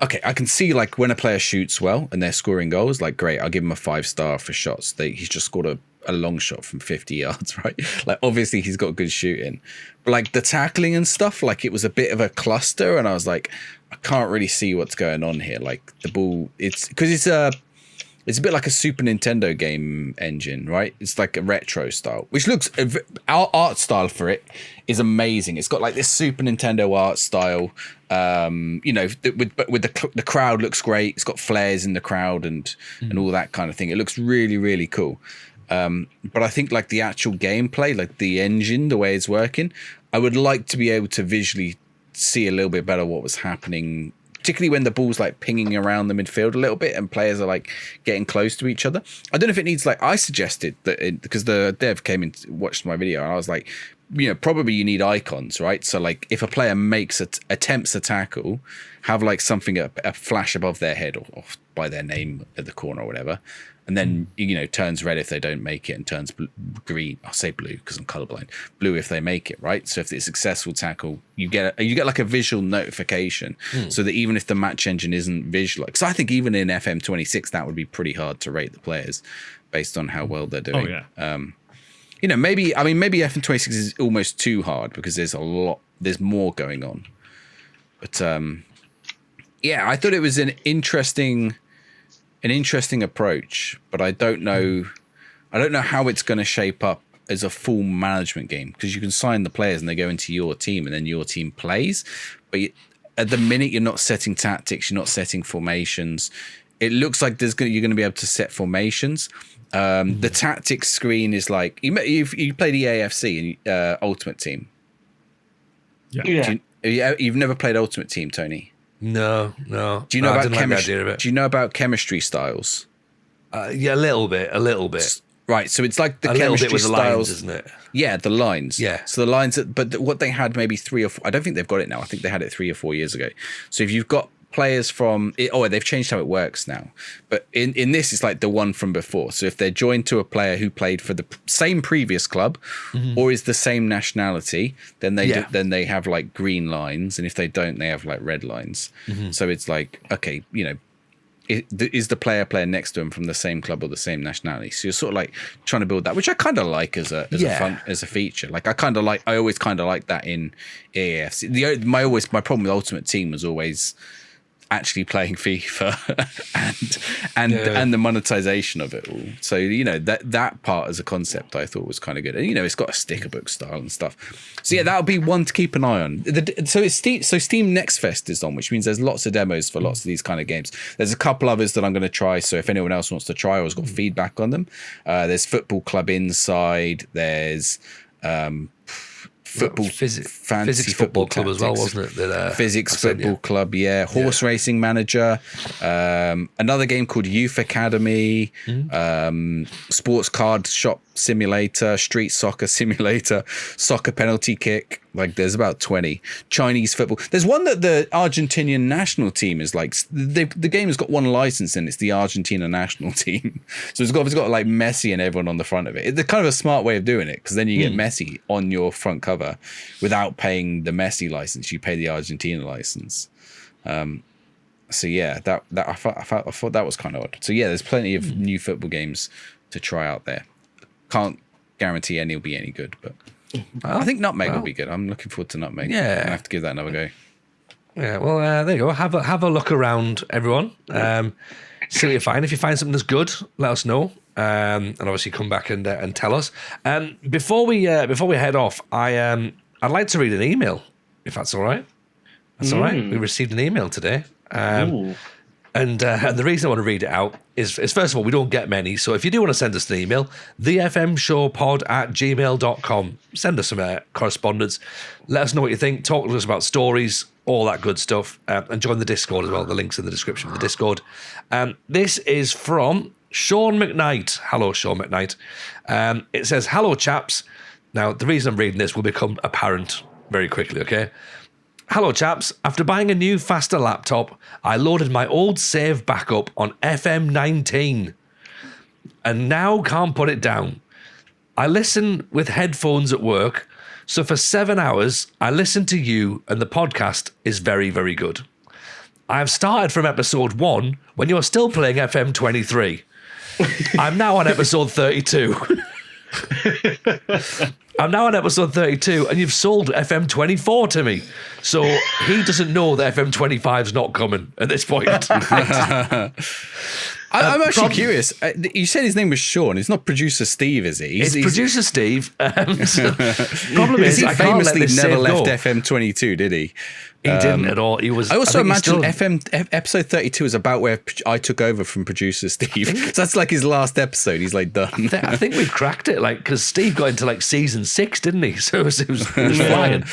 okay, I can see like when a player shoots well and they're scoring goals, like great, I'll give him a 5-star for shots. He's just scored a long shot from 50 yards, right? Like obviously he's got good shooting, but like the tackling and stuff, like it was a bit of a cluster, and I was like, I can't really see what's going on here. Like the ball, it's a bit like a Super Nintendo game engine, right? It's like a retro style, which looks, our art style for it is amazing. It's got like this Super Nintendo art style, with the crowd looks great. It's got flares in the crowd and all that kind of thing. It looks really, really cool. But I think like the actual gameplay, like the engine, the way it's working, I would like to be able to visually see a little bit better what was happening, particularly when the ball's like pinging around the midfield a little bit and players are like getting close to each other. I don't know if it needs, like I suggested that because the dev came in, watched my video, and I was like, probably you need icons, right? So like if a player attempts a tackle, have like something a flash above their head or by their name at the corner or whatever. And then, turns red if they don't make it, and turns green. I'll say blue because I'm colorblind. Blue if they make it, right? So if it's a successful tackle, you get like a visual notification, so that even if the match engine isn't visual, because I think even in FM26 that would be pretty hard to rate the players based on how well they're doing. Oh yeah. Maybe FM26 is almost too hard because there's more going on. But I thought it was an interesting approach, but I don't know how it's going to shape up as a full management game, because you can sign the players and they go into your team and then your team plays. But at the minute, you're not setting tactics, you're not setting formations. It looks like you're going to be able to set formations. The tactics screen is like you played the AFC and Ultimate Team. Yeah. You've never played Ultimate Team, Tony? No. Do you know about chemistry? Do you know about chemistry styles? Yeah, a little bit. Right, so it's like the a chemistry little bit with styles, the lines, isn't it? Yeah, the lines. Yeah. So the lines, but what they had maybe 3 or 4. I don't think they've got it now. I think they had it 3 or 4 years ago. So if you've got players from, they've changed how it works now. But in this, it's like the one from before. So if they're joined to a player who played for the same previous club, or is the same nationality, then they have like green lines, and if they don't, they have like red lines. So it's like, okay, is the player next to him from the same club or the same nationality? So you're sort of like trying to build that, which I kind of like as a feature. Like I always kind of like that in AFC. My problem with Ultimate Team was always, actually playing FIFA and the monetization of it all. So, you know, that part as a concept I thought was kind of good. And, you know, it's got a sticker book style and stuff. So yeah, that'll be one to keep an eye on. So Steam Next Fest is on, which means there's lots of demos for lots of these kind of games. There's a couple others that I'm going to try. So if anyone else wants to try or has got feedback on them, there's Football Club Inside. There's Physics Football Club as well, wasn't it? That, Physics Football Club, yeah. Horse Racing Manager. Another game called Youth Academy. Sports Card Shop Simulator. Street Soccer Simulator. Soccer Penalty Kick. Like, there's about 20. Chinese football. There's one that the Argentinian national team is like. The game has got one license and it's the Argentina national team. So it's got like Messi and everyone on the front of it. It's kind of a smart way of doing it, because then you get Messi on your front cover without paying the Messi license. You pay the Argentina license. So yeah, that I thought that was kind of odd. So yeah, there's plenty of new football games to try out there. Can't guarantee any will be any good, but I think Nutmeg will be good. I'm looking forward to Nutmeg. Yeah, I'm gonna have to give that another go. Yeah, well, there you go. Have a look around, everyone. See what you find. If you find something that's good, let us know. And obviously come back and tell us. Before we head off, I'd like to read an email, if that's all right. That's all right. We received an email today. And the reason I want to read it out is first of all, we don't get many. So if you do want to send us an email, thefmshowpod@gmail.com. Send us some correspondence. Let us know what you think. Talk to us about stories, all that good stuff. And join the Discord as well. The link's in the description of the Discord. This is from Sean McKnight. Hello, Sean McKnight. It says, "Hello, chaps." Now, the reason I'm reading this will become apparent very quickly, okay? "Hello, chaps. After buying a new, faster laptop, I loaded my old save back up on FM 19 and now can't put it down. I listen with headphones at work, so for 7 hours, I listen to you, and the podcast is very, very good. I have started from episode 1 when you're still playing FM 23. I'm now on episode 32. I'm now on episode 32, and you've sold FM 24 to me. So he doesn't know that FM 25 is not coming at this point." I'm actually curious. You said his name was Sean. It's not producer Steve, is he? It's producer Steve. So problem is, he I can't let famously this never save left go. FM 22, did he? He didn't at all. He was. I also imagine still, episode 32 is about where I took over from producer Steve. So that's like his last episode. He's like done. I think we've cracked it, like, because Steve got into like season 6, didn't he? So it was flying.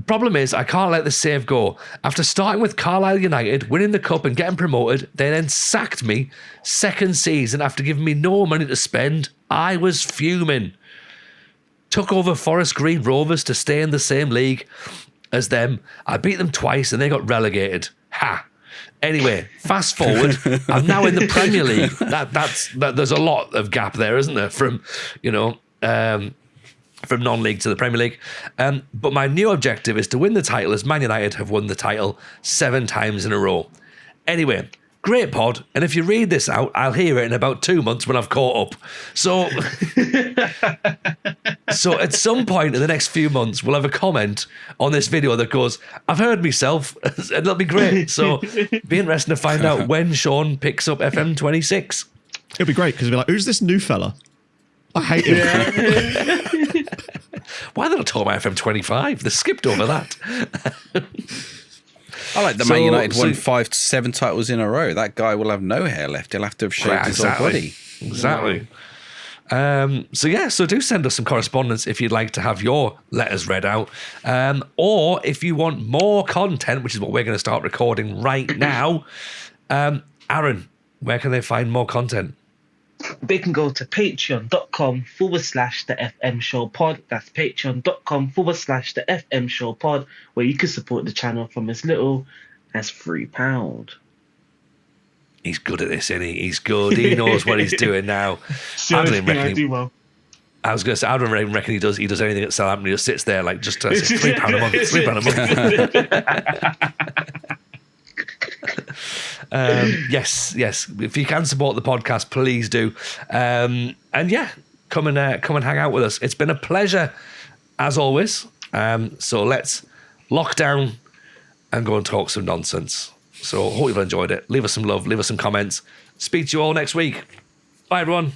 Problem is, I can't let the save go. After starting with Carlisle United, winning the cup and getting promoted, they then sacked me second season after giving me no money to spend. I was fuming. Took over Forest Green Rovers to stay in the same league as them. I beat them twice and they got relegated. Ha! Anyway, fast forward, I'm now in the Premier League. There's a lot of gap there, isn't there? From, from non-league to the Premier League. But my new objective is to win the title, as Man United have won the title 7 times in a row. Anyway, great pod, and if you read this out, I'll hear it in about 2 months when I've caught up. So, so at some point in the next few months, we'll have a comment on this video that goes, "I've heard myself," and it'll be great. So, be interesting to find out when Sean picks up FM 26. It'll be great, because it'll be like, "Who's this new fella? I hate him." Yeah. Why are they not talking about FM 25? They skipped over that. I like the Man United won 5-7 titles in a row. That guy will have no hair left. He'll have to have shaved his whole body. Exactly. So do send us some correspondence if you'd like to have your letters read out. Or if you want more content, which is what we're going to start recording right now. Aaron, where can they find more content? They can go to patreon.com/the FM Show Pod. That's patreon.com/the FM Show Pod, where you can support the channel from as little as £3. He's good at this, isn't he? He's good. He knows what he's doing now. I was going to say, I don't even reckon he does anything at Southampton. He just sits there like just £3 a month, £3 a month. Yes. If you can support the podcast, please do. And yeah, come and hang out with us. It's been a pleasure as always. So let's lock down and go and talk some nonsense. So hope you've enjoyed it. Leave us some love, leave us some comments. Speak to you all next week. Bye, everyone.